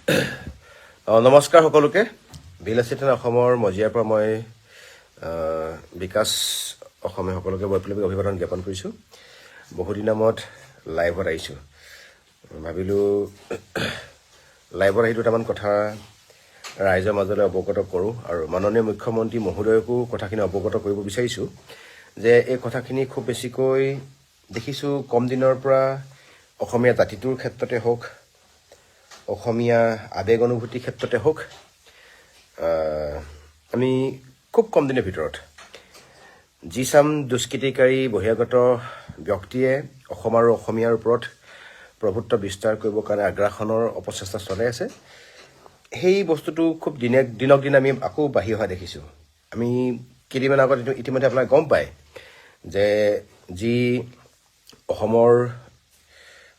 নমস্কাৰ সকলোকে। বিলাসিতা অসমৰ মজিয়াৰ পৰা মই বিকাশ অসমে সকলোকে বৈপ্লৱিক অভিবাদন জ্ঞাপন কৰিছোঁ। বহুদিনৰ মূৰত লাইভত আহিছোঁ। ভাবিলোঁ লাইভত আহি দুটামান কথা ৰাইজৰ মাজলৈ অৱগত কৰোঁ আৰু মাননীয় মুখ্যমন্ত্ৰী মহোদয়কো কথাখিনি অৱগত কৰিব বিচাৰিছোঁ যে এই কথাখিনি খুব বেছিকৈ দেখিছোঁ কম দিনৰ পৰা অসমীয়া জাতিটোৰ ক্ষেত্ৰতে হওক, অসমীয়া আৱেগ অনুভূতিৰ ক্ষেত্ৰতে হওক, আমি খুব কম দিনৰ ভিতৰত যি চাম দুষ্কৃতিকাৰী বহিৰাগত ব্যক্তিয়ে অসম আৰু অসমীয়াৰ ওপৰত প্ৰভুত্ব বিস্তাৰ কৰিবৰ কাৰণে আগ্ৰাসনৰ অপচেষ্টা চলাই আছে, সেই বস্তুটো খুব দিনক দিনে আমি আকৌ বাঢ়ি অহা দেখিছোঁ। আমি কেইদিনমান আগত ইতিমধ্যে আপোনালোকে গম পায় যে যি অসমৰ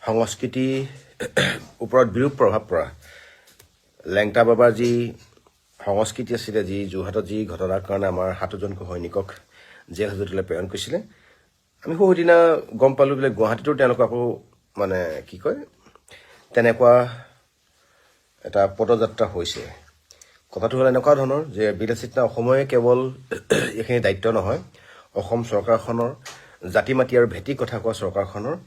সংস্কৃতি ওপৰত বিৰূপ প্ৰভাৱ পৰা লেংটা বাবাৰ যি সংস্কৃতি আছিলে, যি যোৰহাটত যি ঘটনাৰ কাৰণে আমাৰ 7জনকৈ সৈনিকক জেল হাজতলৈ প্ৰেৰণ কৰিছিলে, আমি সেইদিনা গম পালোঁ বোলে গুৱাহাটীতো তেওঁলোকক আকৌ তেনেকুৱা এটা পদযাত্ৰা হৈছে। কথাটো হ'ল এনেকুৱা ধৰণৰ যে বিলাসিতা অসমে কেৱল এইখিনি দায়িত্ব নহয়, অসম চৰকাৰখনৰ জাতি মাতি আৰু ভেটি কথা কোৱা চৰকাৰখনৰ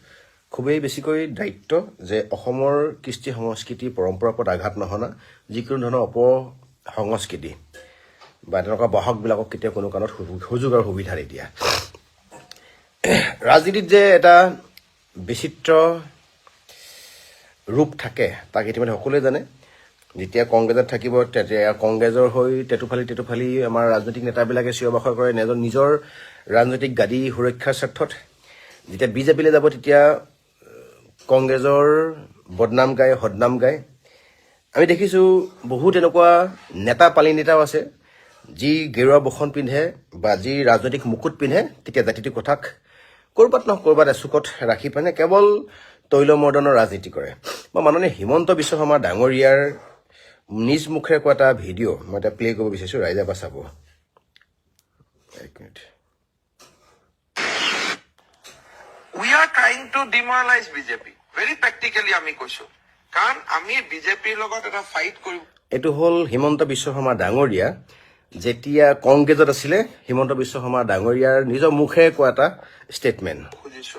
খুবেই বেছিকৈ দায়িত্ব যে অসমৰ কৃষ্টি সংস্কৃতি পৰম্পৰাৰ ওপৰত আঘাত নহনা যিকোনো ধৰণৰ অপসংস্কৃতি বা তেনেকুৱা বাহকবিলাকক কেতিয়াও কোনো কাৰণত সুযোগ আৰু সুবিধা নিদিয়া। ৰাজনীতিত যে এটা বিচিত্ৰ ৰূপ থাকে তাক ইতিমধ্যে সকলোৱে জানে। যেতিয়া কংগ্ৰেছত থাকিব তেতিয়া কংগ্ৰেছৰ হৈ তেতুফালি আমাৰ ৰাজনৈতিক নেতাবিলাকে চিঞৰ বাখৰ কৰে নিজৰ ৰাজনৈতিক গাদী সুৰক্ষাৰ স্বাৰ্থত। যেতিয়া বিজেপিলৈ যাব তেতিয়া কংগ্ৰেছৰ বদনাম গায়, সদনাম গায়। আমি দেখিছোঁ বহুত এনেকুৱা পালি নেতাও আছে যি গেৰুৱা বসন পিন্ধে বা যি ৰাজনৈতিক মুকুট পিন্ধে তেতিয়া জাতিটোৰ কথাক ক'ৰবাত এচুকত ৰাখি পিনে কেৱল তৈলমৰ্দনৰ ৰাজনীতি কৰে। মই মাননীয় হিমন্ত বিশ্ব শৰ্মা ডাঙৰীয়াৰ নিজ মুখেৰে কোৱা এটা ভিডিঅ' মই এটা প্লে' কৰিব বিচাৰিছোঁ, ৰাইজে এবাৰ চাব। এক minute. We are trying to demoralize BJP. Very practically আমি কৈছো, কাৰণ আমি বিজেপিৰ লগত এটা ফাইট কৰিব। এইটো হ'ল হিমন্ত বিশ্ব শৰ্মা ডাঙৰীয়া যেতিয়া কংগ্ৰেছত আছিলে, হিমন্ত বিশ্ব শৰ্মা ডাঙৰীয়াৰ নিজৰ মুখেৰে কোৱা এটা ষ্টেটমেণ্ট খুজিছো।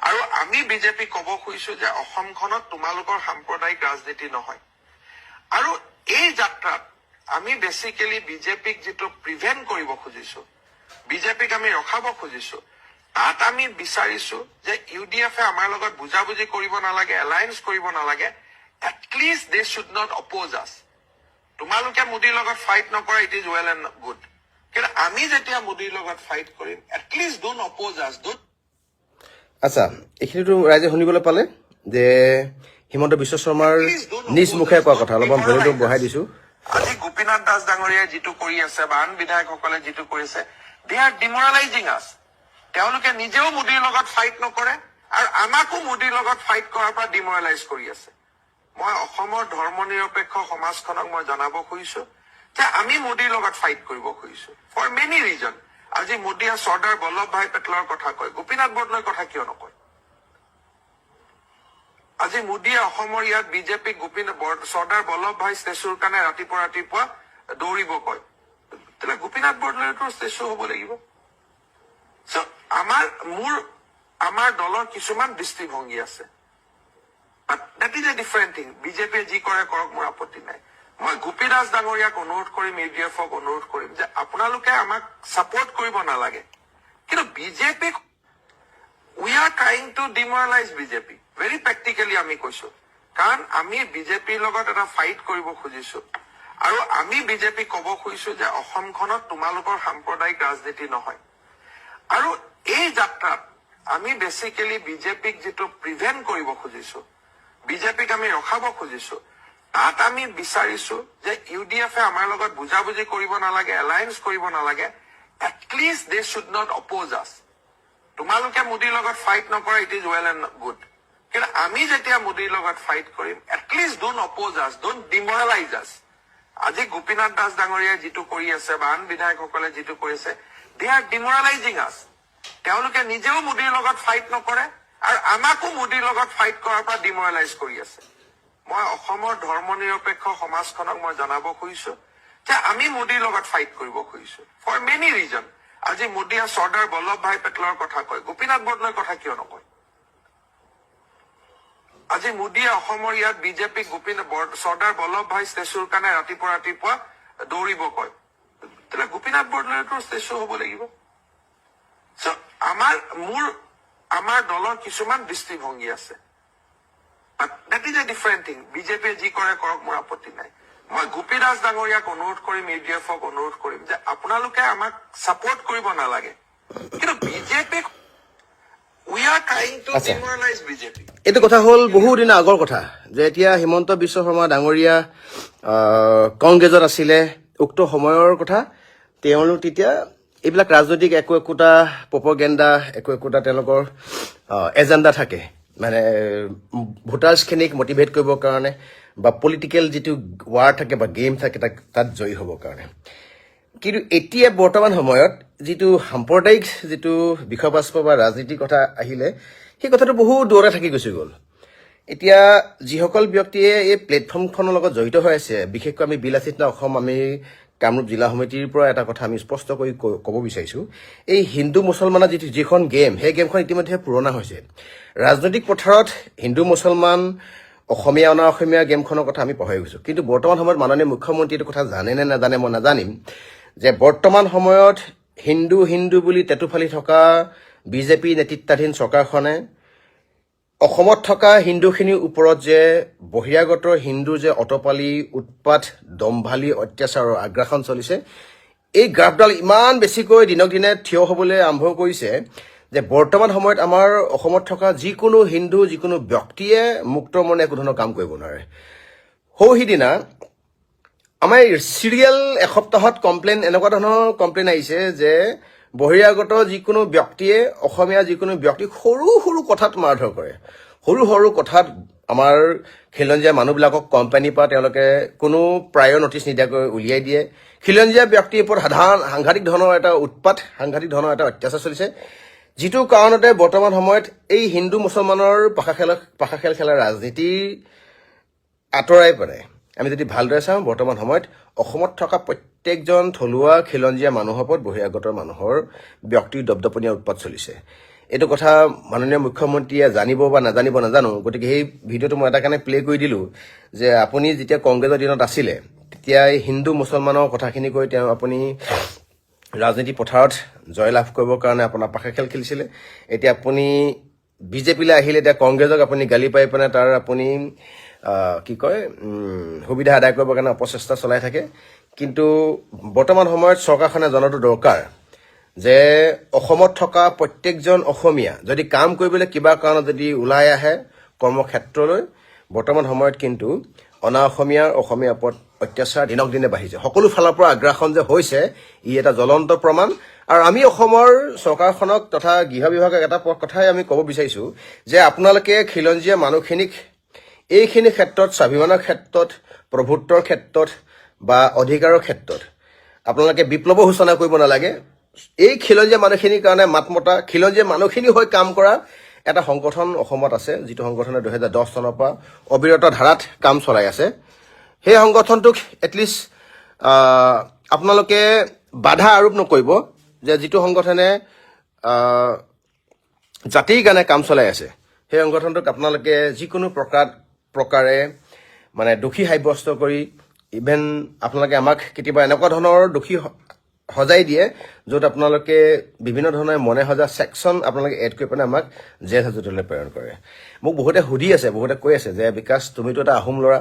আৰু আমি বিজেপি ক'ব খুজিছো যে অসমখনত তোমালোকৰ সাম্প্ৰদায়িক ৰাজনীতি নহয়। আৰু এই যাত্ৰাত আমি বেচিকেলি বিজেপিক যিটো প্ৰিভেণ্ট কৰিব খুজিছো, বিজেপিক আমি ৰখাব খুজিছো, তাত আমি বিচাৰিছো যে UDF-এ আমাৰ লগত বুজাবুজি কৰিব নালাগে, এলায়েন্স কৰিব নালাগে। At least they should not opposed আছ। তোমালোকে মোদীৰ লগত ফাইট নকৰা, it is well and good, কিন্তু আমি যেতিয়া মোদীৰ লগত ফাইট কৰিম, এটলিষ্ট ডোন্ট অপ'জ আছ। আচ্ছা, এইখিনিতো ৰাইজে শুনিবলৈ পালে যে হিমন্ত বিশ্ব শৰ্মাৰ নিজ মুখেৰে কোৱা কথা। অলপমান ভলিউমটো বঢ়াই দিছো। আজি গোপীনাথ দাস ডাঙৰীয়াই যিটো কৰি আছে বা আন বিধায়কসকলে যিটো কৰিছে, দে আৰ ডিমৰালাইজিং আছ। তেওঁলোকে নিজেও মোদীৰ লগত ফাইট নকৰে আৰু আমাকো মোদীৰ লগত ফাইট কৰাৰ পৰা ডিমৰালাইজ কৰি আছে। মই অসমৰ ধৰ্ম নিৰপেক্ষ সমাজখনক মই জনাব খুজিছো যে আমি মোদীৰ লগত ফাইট কৰিব খুজিছো ফৰ মেনি ৰিজন। আজি মোদীয়ে চৰ্দাৰ বল্লভ ভাই পেটেলৰ কথা কয়, গোপীনাথ বৰদলৈৰ কথা কিয় নকয়? আজি মোদীয়ে অসমৰ ইয়াত বিজেপিক চৰ্দাৰ বল্লভ ভাই ষ্টেচুৰ কাৰণে ৰাতিপুৱা দৌৰিব কয়, তেতিয়াহ'লে গোপীনাথ বৰদলৈতো ষ্টেচু হ'ব লাগিব। আমাৰ দলৰ কিছুমান দৃষ্টিভংগী আছে, that is a different thing. বিজেপিয়ে যি কৰে কৰক, মোৰ আপত্তি নাই। মই গোপী দাস ডাঙৰীয়াক অনুৰোধ কৰিম, UDF-ক অনুৰোধ কৰিম যে আপোনালোকে আমাক ছাপোৰ্ট কৰিব নালাগে, কিন্তু বিজেপিক we are trying to demoralize BJP. Very practically আমি কৈছো, কাৰণ আমি বিজেপিৰ লগত এটা ফাইট কৰিব খুজিছো আৰু আমি বিজেপি ক'ব খুজিছো যে অসমখনত তোমালোকৰ সাম্প্ৰদায়িক ৰাজনীতি নহয়। আৰু এই যাত্ৰাত আমি বেচিকেলি বিজেপিক যিটো প্ৰিভেণ্ট কৰিব খুজিছো, বিজেপিক আমি ৰখাব খুজিছো, তাত আমি বিচাৰিছো যে UDF-এ আমাৰ লগত বুজাবুজি কৰিব নালাগে, এলায়েন্স কৰিব নালাগে। At least they should not opposed আছ। তোমালোকে মোদীৰ লগত ফাইট নকৰা, it is well and good, কিন্তু আমি যেতিয়া মোদীৰ লগত ফাইট কৰিম, এটলিষ্ট ডোন্ট অপ'জ আছ, ডোন্ট ডিমৰালাইজ আছ। আজি গোপীনাথ দাস ডাঙৰীয়াই যিটো কৰি আছে বা আন বিধায়কসকলে যিটো কৰিছে, দে আৰ ডিমৰালাইজিং আছ। তেওঁলোকে নিজেও মোদীৰ লগত ফাইট নকৰে আৰু আমাকো মোদীৰ লগত ফাইট কৰাৰ পৰা ডিমৰালাইজ কৰি আছে। মই অসমৰ ধৰ্মনিৰপেক্ষ সমাজখনক মই জনাব খুজিছো যে আমি মোদীৰ লগত ফাইট কৰিব খুজিছো ফৰ মেনি ৰিজন। আজি মোদীয়ে চৰ্দাৰ বল্লভ ভাই পেটেলৰ কথা কয়, গোপীনাথ বৰদলৈৰ কথা কিয় নকয়? আজি মোদীয়ে অসমৰ ইয়াত বিজেপিক চৰ্দাৰ বল্লভ ভাই ষ্টেচুৰ কাৰণে ৰাতিপুৱা দৌৰিব কয়, তেতিয়াহ'লে গোপীনাথ বৰদলৈতো ষ্টেচু হ'ব লাগিব। আমাৰ দলৰ কিছুমান দৃষ্টিভংগী আছে, that is a different thing. বিজেপিয়ে যি কৰে কৰক, মোৰ আপত্তি নাই। মই গোপী দাস ডাঙৰীয়াক অনুৰোধ কৰিম, ইউডিএফক অনুৰোধ কৰিম যে আপোনালোকে আমাক ছাপোৰ্ট কৰিব নালাগে, কিন্তু বিজেপিক we are trying to demoralize BJP. এইটো কথা হ'ল বহুদিন আগৰ কথা, যে এতিয়া হিমন্ত বিশ্ব শৰ্মা ডাঙৰীয়া কংগ্ৰেছত আছিলে, উক্ত সময়ৰ কথা। তেওঁলোক তেতিয়া এইবিলাক ৰাজনৈতিক একোটা প্ৰপগেণ্ডা, একোটা তেওঁলোকৰ এজেণ্ডা থাকে, মানে ভোটাৰ্ছখিনিক মটিভেট কৰিবৰ কাৰণে বা পলিটিকেল যিটো ৱাৰ থাকে বা গেম থাকে তাত জয়ী হ'বৰ কাৰণে। কিন্তু এতিয়া বৰ্তমান সময়ত যিটো সাম্প্ৰদায়িক যিটো বিষয়বস্তু বা ৰাজনীতিৰ কথা আহিলে, সেই কথাটো বহু দূৰতে থাকি গুচি গ'ল। এতিয়া যিসকল ব্যক্তিয়ে এই প্লেটফৰ্মখনৰ লগত জড়িত হৈ আছে, বিশেষকৈ আমি বিলাসিত অসম, আমি কামৰূপ জিলা সমিতিৰ পৰা এটা কথা আমি স্পষ্ট কৰি ক'ব বিচাৰিছোঁ, এই হিন্দু মুছলমানৰ যিখন গেম, সেই গেমখন ইতিমধ্যে পুৰণা হৈছে। ৰাজনৈতিক পথাৰত হিন্দু মুছলমান, অসমীয়া অনা অসমীয়া গেমখনৰ কথা আমি পাহৰি গৈছোঁ। কিন্তু বৰ্তমান সময়ত মাননীয় মুখ্যমন্ত্ৰী এইটো কথা জানে নে নাজানে মই নাজানিম, যে বৰ্তমান সময়ত হিন্দু বুলি টেটুফালি থকা বিজেপি নেতৃত্বাধীন চৰকাৰখনে অসমত থকা হিন্দুখিনিৰ ওপৰত যে বহিৰাগত হিন্দুৰ যে অটপালি, উৎপাত, দম্ভালি, অত্যাচাৰ আৰু আগ্ৰাসন চলিছে, এই গ্ৰাফডাল ইমান বেছিকৈ দিনক দিনে থিয় হ'বলৈ আৰম্ভ কৰিছে যে বৰ্তমান সময়ত আমাৰ অসমত থকা যিকোনো হিন্দু, যিকোনো ব্যক্তিয়ে মুক্ত মনে একো ধৰণৰ কাম কৰিব নোৱাৰে। সিদিনা আমাৰ চিৰিয়েল এসপ্তাহত কমপ্লেইন, এনেকুৱা ধৰণৰ কমপ্লেইন আহিছে যে বহিৰাগত যিকোনো ব্যক্তিয়ে অসমীয়া যিকোনো ব্যক্তিক সৰু সৰু কথাত মাৰধৰ কৰে, সৰু কথাত আমাৰ খিলঞ্জীয়া মানুহবিলাকক কোম্পানীৰ পৰা তেওঁলোকে কোনো প্ৰায়ৰ নটিচ নিদিয়াকৈ উলিয়াই দিয়ে। খিলঞ্জীয়া ব্যক্তিৰ ওপৰত সাংঘাতিক ধৰণৰ এটা উৎপাত, সাংঘাতিক ধৰণৰ এটা অত্যাচাৰ চলিছে, যিটো কাৰণতে বৰ্তমান সময়ত এই হিন্দু মুছলমানৰ পাশা খেল খেলাৰ ৰাজনীতি আঁতৰাই পেলাই আমি যদি ভালদৰে চাওঁ, বৰ্তমান সময়ত অসমত থকা প্ৰত্যেকজন থলুৱা খিলঞ্জীয়া মানুহৰ ওপৰত বহিৰাগত মানুহৰ ব্যক্তিৰ দপদপনীয়া উৎপাত চলিছে। এইটো কথা মাননীয় মুখ্যমন্ত্ৰীয়ে জানিব বা নাজানিব নাজানো। গতিকে সেই ভিডিঅ'টো মই এটা কাৰণে প্লে কৰি দিলোঁ যে আপুনি যেতিয়া কংগ্ৰেছৰ দিনত আছিলে, তেতিয়া এই হিন্দু মুছলমানৰ কথাখিনি কৈ আপুনি ৰাজনীতি পথাৰত জয়লাভ কৰিবৰ কাৰণে আপোনাৰ পাশা খেল খেলিছিলে। এতিয়া আপুনি বিজেপিলৈ আহিলে, এতিয়া কংগ্ৰেছক আপুনি গালি পাই পেলাই তাৰ আপুনি সুবিধা আদায় কৰিবৰ কাৰণে অপচেষ্টা চলাই থাকে। কিন্তু বৰ্তমান সময়ত চৰকাৰখনে জনাটো দৰকাৰ যে অসমত থকা প্ৰত্যেকজন অসমীয়া যদি কাম কৰিবলৈ কিবা কাৰণত যদি ওলাই আহে কৰ্মক্ষেত্ৰলৈ, বৰ্তমান সময়ত কিন্তু অনা অসমীয়াৰ ওপৰত অত্যাচাৰ দিনক দিনে বাঢ়িছে। সকলো ফালৰ পৰা আগ্ৰাসন যে হৈছে, ই এটা জ্বলন্ত প্ৰমাণ। আৰু আমি অসমৰ চৰকাৰখনক তথা গৃহ বিভাগক এটা কথাই আমি ক'ব বিচাৰিছোঁ যে আপোনালোকে খিলঞ্জীয়া মানুহখিনিক এইখিনি ক্ষেত্ৰত, স্বাভিমানৰ ক্ষেত্ৰত, প্ৰভুত্বৰ ক্ষেত্ৰত বা অধিকাৰৰ ক্ষেত্ৰত আপোনালোকে বিপ্লৱ সূচনা কৰিব নালাগে। এই খিলঞ্জীয়া মানুহখিনিৰ কাৰণে মাত মতা, খিলঞ্জীয়া মানুহখিনিৰ হৈ কাম কৰা এটা সংগঠন অসমত আছে, যিটো সংগঠনে 2010 চনৰ পৰা অবিৰত ধাৰাত কাম চলাই আছে। সেই সংগঠনটোক এটলিষ্ট আপোনালোকে বাধা আৰোপ নকৰিব যে যিটো সংগঠনে জাতিৰ কাৰণে কাম চলাই আছে, সেই সংগঠনটোক আপোনালোকে যিকোনো প্ৰকাৰে মানে দোষী সাব্যস্ত কৰি, ইভেন আপোনালোকে আমাক কেতিয়াবা এনেকুৱা ধৰণৰ দোষী সজাই দিয়ে য'ত আপোনালোকে বিভিন্ন ধৰণৰ মনে সজা ছেকশ্যন আপোনালোকে এড কৰি পেলাই আমাক জেল হাজতলৈ প্ৰেৰণ কৰে। মোক বহুতে সুধি আছে, বহুতে কৈ আছে যে বিকাশ তুমিতো এটা আহোম ল'ৰা,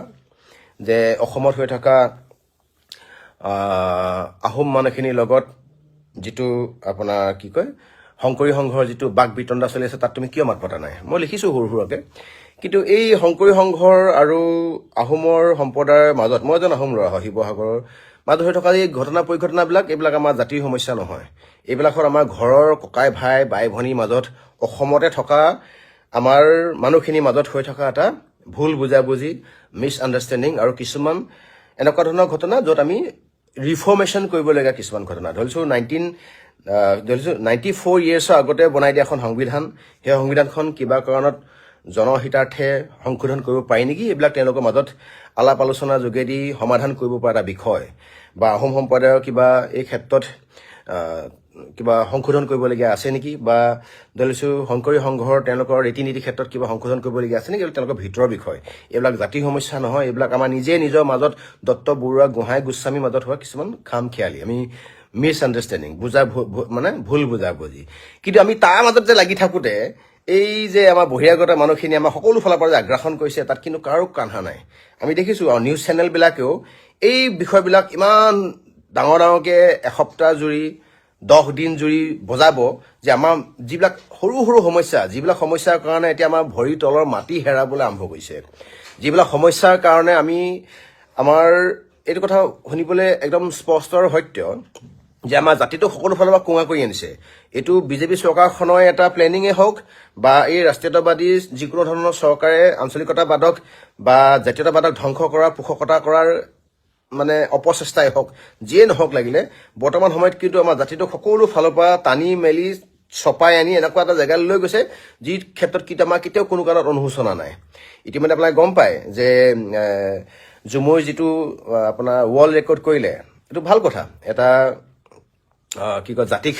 যে অসমত হৈ থকা আহোম মানুহখিনিৰ লগত যিটো আপোনাৰ শংকৰী সংঘৰ যিটো বাক বিতণ্ডা চলি আছে, তাত তুমি কিয় মাত পতা নাই? মই লিখিছোঁ সৰু সুৰাকৈ। কিন্তু এই শংকৰী সংঘৰ আৰু আহোমৰ সম্প্ৰদায়ৰ মাজত, মই এজন আহোম ল'ৰা হয়, শিৱসাগৰৰ মাজত হৈ থকা এই পৰিঘটনাবিলাক, এইবিলাক আমাৰ জাতিৰ সমস্যা নহয়। এইবিলাকত আমাৰ ঘৰৰ ককাই ভাই, বাই ভনীৰ মাজত, অসমতে থকা আমাৰ মানুহখিনিৰ মাজত হৈ থকা এটা ভুল বুজাবুজি, মিছ আণ্ডাৰষ্টেণ্ডিং আৰু কিছুমান এনেকুৱা ধৰণৰ ঘটনা য'ত আমি ৰিফৰ্মেশ্যন কৰিবলগীয়া কিছুমান ঘটনা। ধৰিছোঁ 94 ইয়েৰ্ছৰ আগতে বনাই দিয়া এখন সংবিধান, সেই সংবিধানখন কিবা কাৰণত জনহিতাৰ্থে সংশোধন কৰিব পাৰি নেকি, এইবিলাক তেওঁলোকৰ মাজত আলাপ আলোচনাৰ যোগেদি সমাধান কৰিব পৰা এটা বিষয়, বা আহোম সম্প্ৰদায়ৰ কিবা এই ক্ষেত্ৰত কিবা সংশোধন কৰিবলগীয়া আছে নেকি, বা দলিছো শংকৰী সংঘৰ তেওঁলোকৰ ৰীতি নীতিৰ ক্ষেত্ৰত কিবা সংশোধন কৰিবলগীয়া আছে নেকি, তেওঁলোকৰ ভিতৰৰ বিষয়। এইবিলাক জাতিৰ সমস্যা নহয়, এইবিলাক আমাৰ নিজৰ মাজত দত্ত বৰুৱা গোহাঁই গোস্বামীৰ মাজত হোৱা কিছুমান খাম খেয়ালি, আমি মিছ আণ্ডাৰষ্টেণ্ডিং, মানে ভুল বুজাবুজি। কিন্তু আমি তাৰ মাজত যে লাগি থাকোঁতে এই যে আমাৰ বহিৰাগত মানুহখিনি আমাৰ সকলো ফালৰ পৰা যে আগ্ৰাসন কৰিছে, তাত কিন্তু কাৰো কান্ধা নাই। আমি দেখিছোঁ আৰু নিউজ চেনেলবিলাকেও এই বিষয়বিলাক ইমান ডাঙৰকৈ এসপ্তাহ জুৰি 10 দিন জুৰি বজাব যে আমাৰ যিবিলাক সৰু সৰু সমস্যা, যিবিলাক সমস্যাৰ কাৰণে এতিয়া আমাৰ ভৰিৰ তলৰ মাটি হেৰাবলৈ আৰম্ভ কৰিছে, যিবিলাক সমস্যাৰ কাৰণে আমাৰ এইটো কথা শুনিবলৈ একদম স্পষ্ট আৰু সত্য যে আমাৰ জাতিটো সকলো ফালৰ পৰা কোঙা কৰি আনিছে। এইটো বিজেপি চৰকাৰখনৰ এটা প্লেনিঙে হওক, বা এই ৰাষ্ট্ৰীয়তাবাদী যিকোনো ধৰণৰ চৰকাৰে আঞ্চলিকতাবাদক বা জাতীয়তাবাদক ধ্বংস কৰাৰ পোষকতা কৰাৰ মানে অপচেষ্টাই হওক, যিয়ে নহওক লাগিলে বৰ্তমান সময়ত কিন্তু আমাৰ জাতিটোক সকলো ফালৰ পৰা টানি মেলি চপাই আনি এনেকুৱা এটা জেগালৈ লৈ গৈছে যি ক্ষেত্ৰত আমাৰ কেতিয়াও কোনো কাৰণত অনুশোচনা নাই। ইতিমধ্যে আপোনালোকে গম পায় যে জুমুৰ যিটো আপোনাৰ ৱৰ্ল্ড ৰেকৰ্ড কৰিলে, এইটো ভাল কথা, এটা জাতিক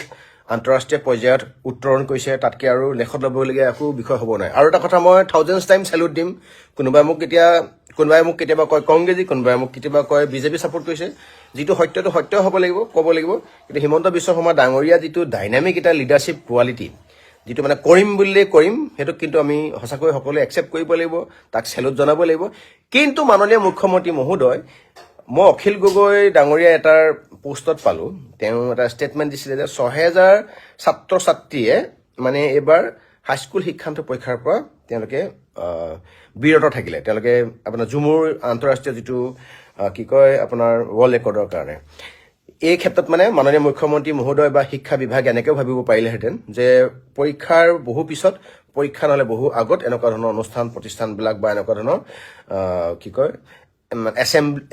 আন্তঃৰাষ্ট্ৰীয় পৰ্যায়ত উত্তৰণ কৰিছে, তাতকৈ আৰু লেখত ল'বলগীয়া একো বিষয় হ'ব নাই। আৰু এটা কথা মই 1000 টাইম চেলুট দিম, কোনোবাই মোক কেতিয়াবা কয় কংগ্ৰেছী, কোনোবাই মোক কেতিয়াবা কয় বিজেপি ছাপোৰ্ট কৰিছে, যিটো সত্যটো সত্য হ'ব লাগিব, ক'ব লাগিব। কিন্তু হিমন্ত বিশ্ব শৰ্মা ডাঙৰীয়া যিটো ডাইনামিক এটা লিডাৰশ্বিপ কোৱালিটি, যিটো মানে কৰিম বুলিলে কৰিম, সেইটোক কিন্তু আমি সঁচাকৈ সকলোৱে একচেপ্ট কৰিব লাগিব, তাক চেলুট জনাব লাগিব। কিন্তু মাননীয় মুখ্যমন্ত্ৰী মহোদয়, মই অখিল গগৈ ডাঙৰীয়া এটাৰ পোষ্টত পালোঁ, তেওঁ এটা ষ্টেটমেণ্ট দিছিলে যে 6000 ছাত্ৰ ছাত্ৰীয়ে মানে এইবাৰ হাইস্কুল শিক্ষান্ত পৰীক্ষাৰ পৰা তেওঁলোকে বিৰত থাকিলে, তেওঁলোকে আপোনাৰ জুমুৰ আন্তঃৰাষ্ট্ৰীয় যিটো আপোনাৰ ৱৰ্ল্ড ৰেকৰ্ডৰ কাৰণে। এই ক্ষেত্ৰত মানে মাননীয় মুখ্যমন্ত্ৰী মহোদয় বা শিক্ষা বিভাগে এনেকৈও ভাবিব পাৰিলেহেঁতেন যে পৰীক্ষাৰ বহু পিছত, পৰীক্ষা নহ'লে বহু আগত এনেকুৱা ধৰণৰ অনুষ্ঠান প্ৰতিষ্ঠানবিলাক বা এনেকুৱা ধৰণৰ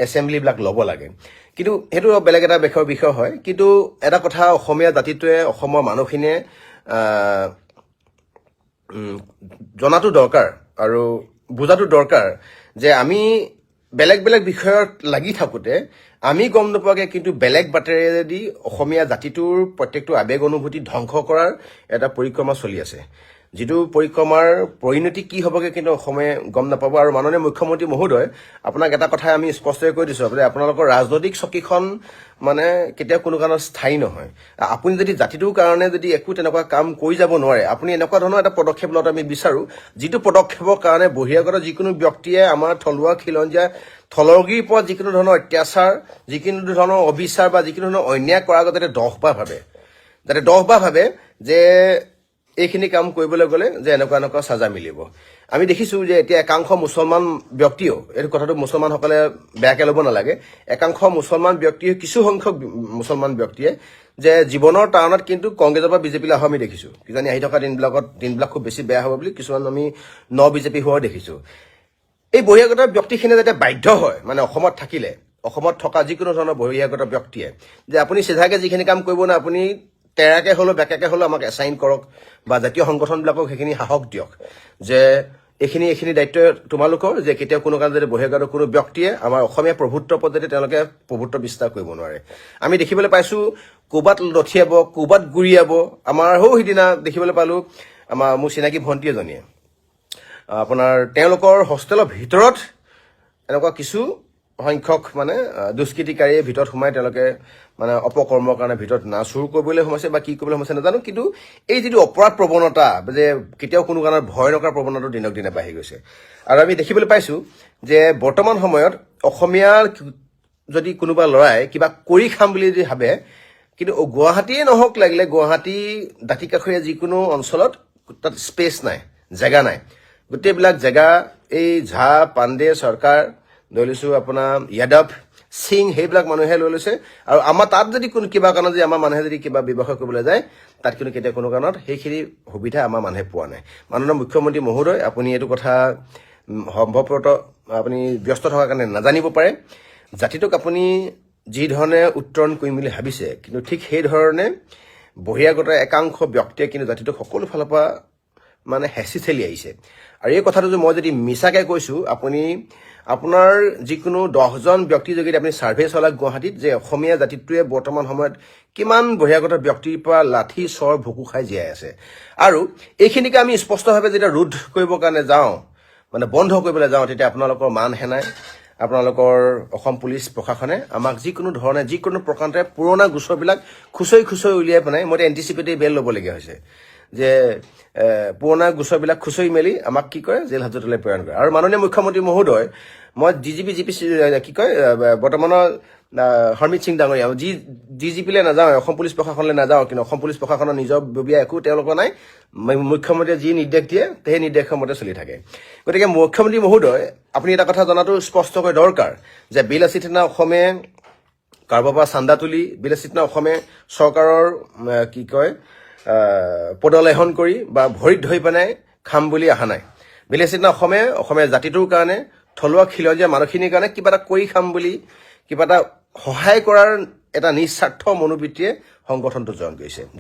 এছেম্বলিবিলাক ল'ব লাগে। কিন্তু সেইটো বেলেগ এটা বিষয় হয়। কিন্তু এটা কথা অসমীয়া জাতিটোৱে, অসমৰ মানুহখিনিয়ে জনাটো দৰকাৰ আৰু বুজাটো দৰকাৰ যে আমি বেলেগ বেলেগ বিষয়ত লাগি থাকোঁতে আমি গম নোপোৱাকৈ কিন্তু বেলেগ বাটেৰেদি অসমীয়া জাতিটোৰ প্ৰত্যেকটো আৱেগ অনুভূতি ধ্বংস কৰাৰ এটা পৰিক্ৰমা চলি আছে, যিটো পৰিক্ৰমাৰ পৰিণতি কি হ'বগৈ কিন্তু অসমে গম নাপাব। আৰু মাননীয় মুখ্যমন্ত্ৰী মহোদয়, আপোনাক এটা কথাই আমি স্পষ্টকৈ কৈ দিছোঁ যে আপোনালোকৰ ৰাজনৈতিক চকীখন মানে কেতিয়াও কোনো কাৰণত স্থায়ী নহয়। আপুনি যদি জাতিটোৰ কাৰণে যদি একো তেনেকুৱা কাম কৰি যাব নোৱাৰে, আপুনি এনেকুৱা ধৰণৰ এটা পদক্ষেপ লোৱাটো আমি বিচাৰোঁ, যিটো পদক্ষেপৰ কাৰণে বহিৰাগত যিকোনো ব্যক্তিয়ে আমাৰ থলুৱা খিলঞ্জীয়া থলগিৰ ওপৰত যিকোনো ধৰণৰ অত্যাচাৰ, যিকোনো ধৰণৰ অবিচাৰ বা যিকোনো ধৰণৰ অন্যায় কৰাৰ আগতে যাতে 10 বাৰ ভাবে যে এইখিনি কাম কৰিবলৈ গ'লে যে এনেকুৱা চাজা মিলিব। আমি দেখিছোঁ যে এতিয়া একাংশ মুছলমান ব্যক্তিয়েও, এইটো কথাটো মুছলমানসকলে বেয়াকৈ ল'ব নালাগে, একাংশ মুছলমান ব্যক্তিয়ে, কিছু সংখ্যক মুছলমান ব্যক্তিয়ে যে জীৱনৰ টাৰণত কিন্তু কংগ্ৰেছৰ পৰা বিজেপিলৈ অহা আমি দেখিছোঁ। কিজানি আহি থকা দিনবিলাক খুব বেছি বেয়া হ'ব বুলি কিছুমান আমি বিজেপি হোৱাও দেখিছোঁ। এই বহিৰাগত ব্যক্তিখিনিয়ে যাতে বাধ্য হয়, মানে অসমত থাকিলে, অসমত থকা যিকোনো ধৰণৰ বহিৰাগত ব্যক্তিয়ে যে আপুনি চিধাকৈ যিখিনি কাম কৰিব না, আপুনি তেৰাকৈ হ'লেও বেকাকৈ হ'লেও আমাক এছাইন কৰক, বা জাতীয় সংগঠনবিলাকক সেইখিনি সাহস দিয়ক যে এইখিনি দায়িত্ব তোমালোকৰ, যে কেতিয়াও কোনো কাৰণ যাতে বহিৰাগত কোনো ব্যক্তিয়ে আমাৰ অসমীয়া প্ৰভুত্বৰ ওপৰত যাতে তেওঁলোকে প্ৰভুত্ব বিস্তাৰ কৰিব নোৱাৰে। আমি দেখিবলৈ পাইছোঁ ক'ৰবাত লঠিয়াব, ক'ৰবাত গুৰিয়াব। আমাৰ সিদিনা দেখিবলৈ পালোঁ মোৰ চিনাকি ভণ্টি এজনীয়ে আপোনাৰ তেওঁলোকৰ হোষ্টেলৰ ভিতৰত এনেকুৱা কিছু সংখ্যক মানে দুষ্কৃতিকাৰীয়ে ভিতৰত সোমাই তেওঁলোকে মানে অপকৰ্মৰ কাৰণে ভিতৰত চুৰ কৰিবলৈ সোমাইছে বা কি কৰিবলৈ সোমাইছে নাজানো, কিন্তু এই যিটো অপৰাধ প্ৰৱণতা যে কেতিয়াও কোনো কাৰণত ভয় নকৰা প্ৰৱণতাটো দিনক দিনে বাঢ়ি গৈছে। আৰু আমি দেখিবলৈ পাইছোঁ যে বৰ্তমান সময়ত অসমীয়াৰ যদি কোনোবা ল'ৰাই কিবা কৰি খাম বুলি যদি ভাবে, কিন্তু গুৱাহাটীয়ে নহওক লাগিলে, গুৱাহাটী দাঁতিকাষৰীয়া যিকোনো অঞ্চলত তাত স্পেচ নাই, জেগা নাই। গোটেইবিলাক জেগা এই ঝা, পাণ্ডে চৰকাৰ লৈ লৈছোঁ, আপোনাৰ যাদৱ সিং, সেইবিলাক মানুহে লৈ লৈছে। আৰু আমাৰ তাত যদি কোনো কিবা কাৰণত যদি আমাৰ মানুহে যদি কিবা ব্যৱসায় কৰিবলৈ যায়, তাত কিন্তু কেতিয়া কোনো কাৰণত সেইখিনি সুবিধা আমাৰ মানুহে পোৱা নাই। মাননীয় মুখ্যমন্ত্ৰী মহোদয়, আপুনি এইটো কথা সম্ভৱতঃ আপুনি ব্যস্ত থকাৰ কাৰণে নাজানিব পাৰে। জাতিটোক আপুনি যি ধৰণে উত্তৰণ কৰিম বুলি ভাবিছে, কিন্তু ঠিক সেই ধৰণে বহিৰাগত একাংশ ব্যক্তিয়ে কিন্তু জাতিটোক সকলো ফালৰ পৰা মানে হেঁচি ঠেলি আহিছে আৰু এই কথাটো মই যদি মিছাকৈ কৈছোঁ আপুনি আপোনাৰ যিকোনো 10জন ব্যক্তি যদি আপুনি ছাৰ্ভে চলাওক গুৱাহাটীত যে অসমীয়া জাতিটোৱে বৰ্তমান সময়ত কিমান বহিৰাগত ব্যক্তিৰ পৰা লাঠি চৰ ভুকু খাই জীয়াই আছে আৰু এইখিনিকে আমি স্পষ্টভাৱে যেতিয়া ৰোধ কৰিবৰ কাৰণে যাওঁ মানে বন্ধ কৰিবলৈ যাওঁ তেতিয়া আপোনালোকৰ মান হেনাই আপোনালোকৰ অসম পুলিচ প্ৰশাসনে আমাক যিকোনো ধৰণে যিকোনো প্ৰকাৰে পুৰণা গোচৰবিলাক খুচৰি উলিয়াই পেলাই মই এণ্টিচিপেটৰী বেল ল'বলগীয়া হৈছে যে পুৰণা গোচৰবিলাক খুচৰি মেলি আমাক কি কৰে জেল হাজতলৈ প্ৰেৰণ কৰে আৰু মাননীয় মুখ্যমন্ত্ৰী মহোদয় মই ডিজিপি কি কয় বৰ্তমানৰ হৰমিত সিং ডাঙৰীয়া ডিজিপিলৈ নাযাওঁ অসম পুলিচ প্ৰশাসনলৈ নাযাওঁ কিন্তু অসম পুলিচ প্ৰশাসনৰ নিজৰ ববীয়া একো তেওঁলোকৰ নাই মুখ্যমন্ত্ৰীয়ে যি নিৰ্দেশ দিয়ে সেই নিৰ্দেশৰ মতে চলি থাকে গতিকে মুখ্যমন্ত্ৰী মহোদয় আপুনি এটা কথা জনাটো স্পষ্টকৈ দৰকাৰ যে বিলাসী থানা অসমে কাৰোবাৰ পৰা চান্দা তুলি বিলাসী থানা অসমে চৰকাৰৰ কি কয় পদলেহন কৰি বা ভৰিত ধৰি পেলাই খাম বুলি অহা নাই বিলাসী থানা অসমীয়া জাতিটোৰ কাৰণে থলুৱা খিলঞ্জীয়া মানুহখিনিৰ কাৰণে কিবা এটা কৰি খাম বুলি কিবা এটা সহায় কৰাৰ এটা নিস্বাৰ্থ মনোবৃত্তিয়ে সংগঠনটো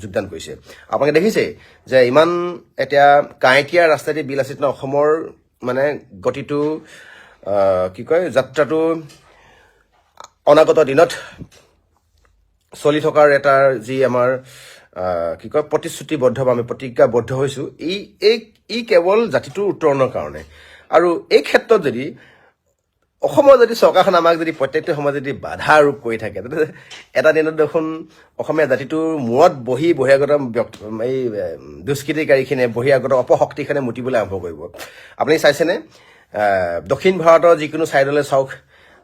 যোগদান কৰিছে আপোনালোকে দেখিছে যে ইমান এতিয়া কাঁইটীয়া ৰাস্তাদি বিলাসী থানা অসমৰ মানে গতিটো কি কয় যাত্ৰাটো অনাগত দিনত চলি থকাৰ এটা যি আমাৰ কি কয় প্ৰতিশ্ৰুতিবদ্ধ বা আমি প্ৰতিজ্ঞাবদ্ধ হৈছোঁ ই কেৱল জাতিটোৰ উত্তৰণৰ কাৰণে আৰু এই ক্ষেত্ৰত যদি অসমৰ যদি চৰকাৰখন আমাক যদি প্ৰত্যেকটো সময়ত যদি বাধা আৰোপ কৰি থাকে তেতিয়া এটা দিনত দেখোন অসমীয়া জাতিটোৰ মূৰত বহি বহিৰাগত এই দুষ্কৃতিকাৰীখিনিয়ে বহিৰাগত অপশক্তিখনে মুতিবলৈ আৰম্ভ কৰিব আপুনি চাইছেনে দক্ষিণ ভাৰতৰ যিকোনো ছাইডলৈ চাওক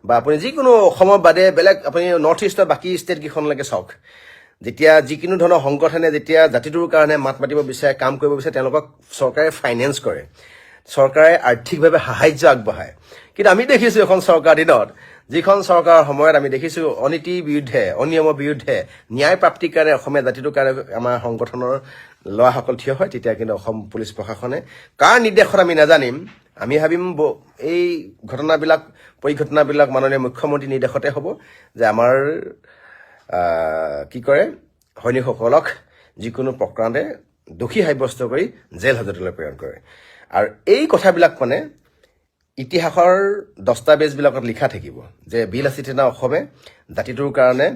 বা আপুনি যিকোনো অসমৰ বাদে বেলেগ আপুনি নৰ্থ ইষ্টৰ বাকী ষ্টেটকেইখনলৈকে চাওক যেতিয়া যিকোনো ধৰণৰ সংগঠনে যেতিয়া জাতিটোৰ কাৰণে মাত মাতিব বিচাৰে কাম কৰিব বিচাৰে তেওঁলোকক চৰকাৰে ফাইনেন্স কৰে চৰকাৰে আৰ্থিকভাৱে সাহায্য আগবঢ়ায় কিন্তু আমি দেখিছোঁ এখন চৰকাৰ দিনত যিখন চৰকাৰৰ সময়ত আমি দেখিছোঁ অনীতিৰ বিৰুদ্ধে অনিয়মৰ বিৰুদ্ধে ন্যায় প্ৰাপ্তিৰ কাৰণে অসমীয়া জাতিটোৰ কাৰণে আমাৰ সংগঠনৰ ল'ৰাসকল থিয় হয় তেতিয়া কিন্তু অসম পুলিচ প্ৰশাসনে কাৰ নিৰ্দেশত আমি নাজানিম আমি ভাবিম এই পৰিঘটনাবিলাক মাননীয় মুখ্যমন্ত্ৰীৰ নিৰ্দেশতে হ'ব যে আমাৰ কি কৰে সৈনিকসকলক যিকোনো প্ৰকাৰে দোষী সাব্যস্ত কৰি জেল হাজতলৈ প্ৰেৰণ কৰে আৰু এই কথাবিলাক মানে ইতিহাসৰ দস্তাবেজবিলাকত লিখা থাকিব যে বিলাসী থানা অসমে জাতিটোৰ কাৰণে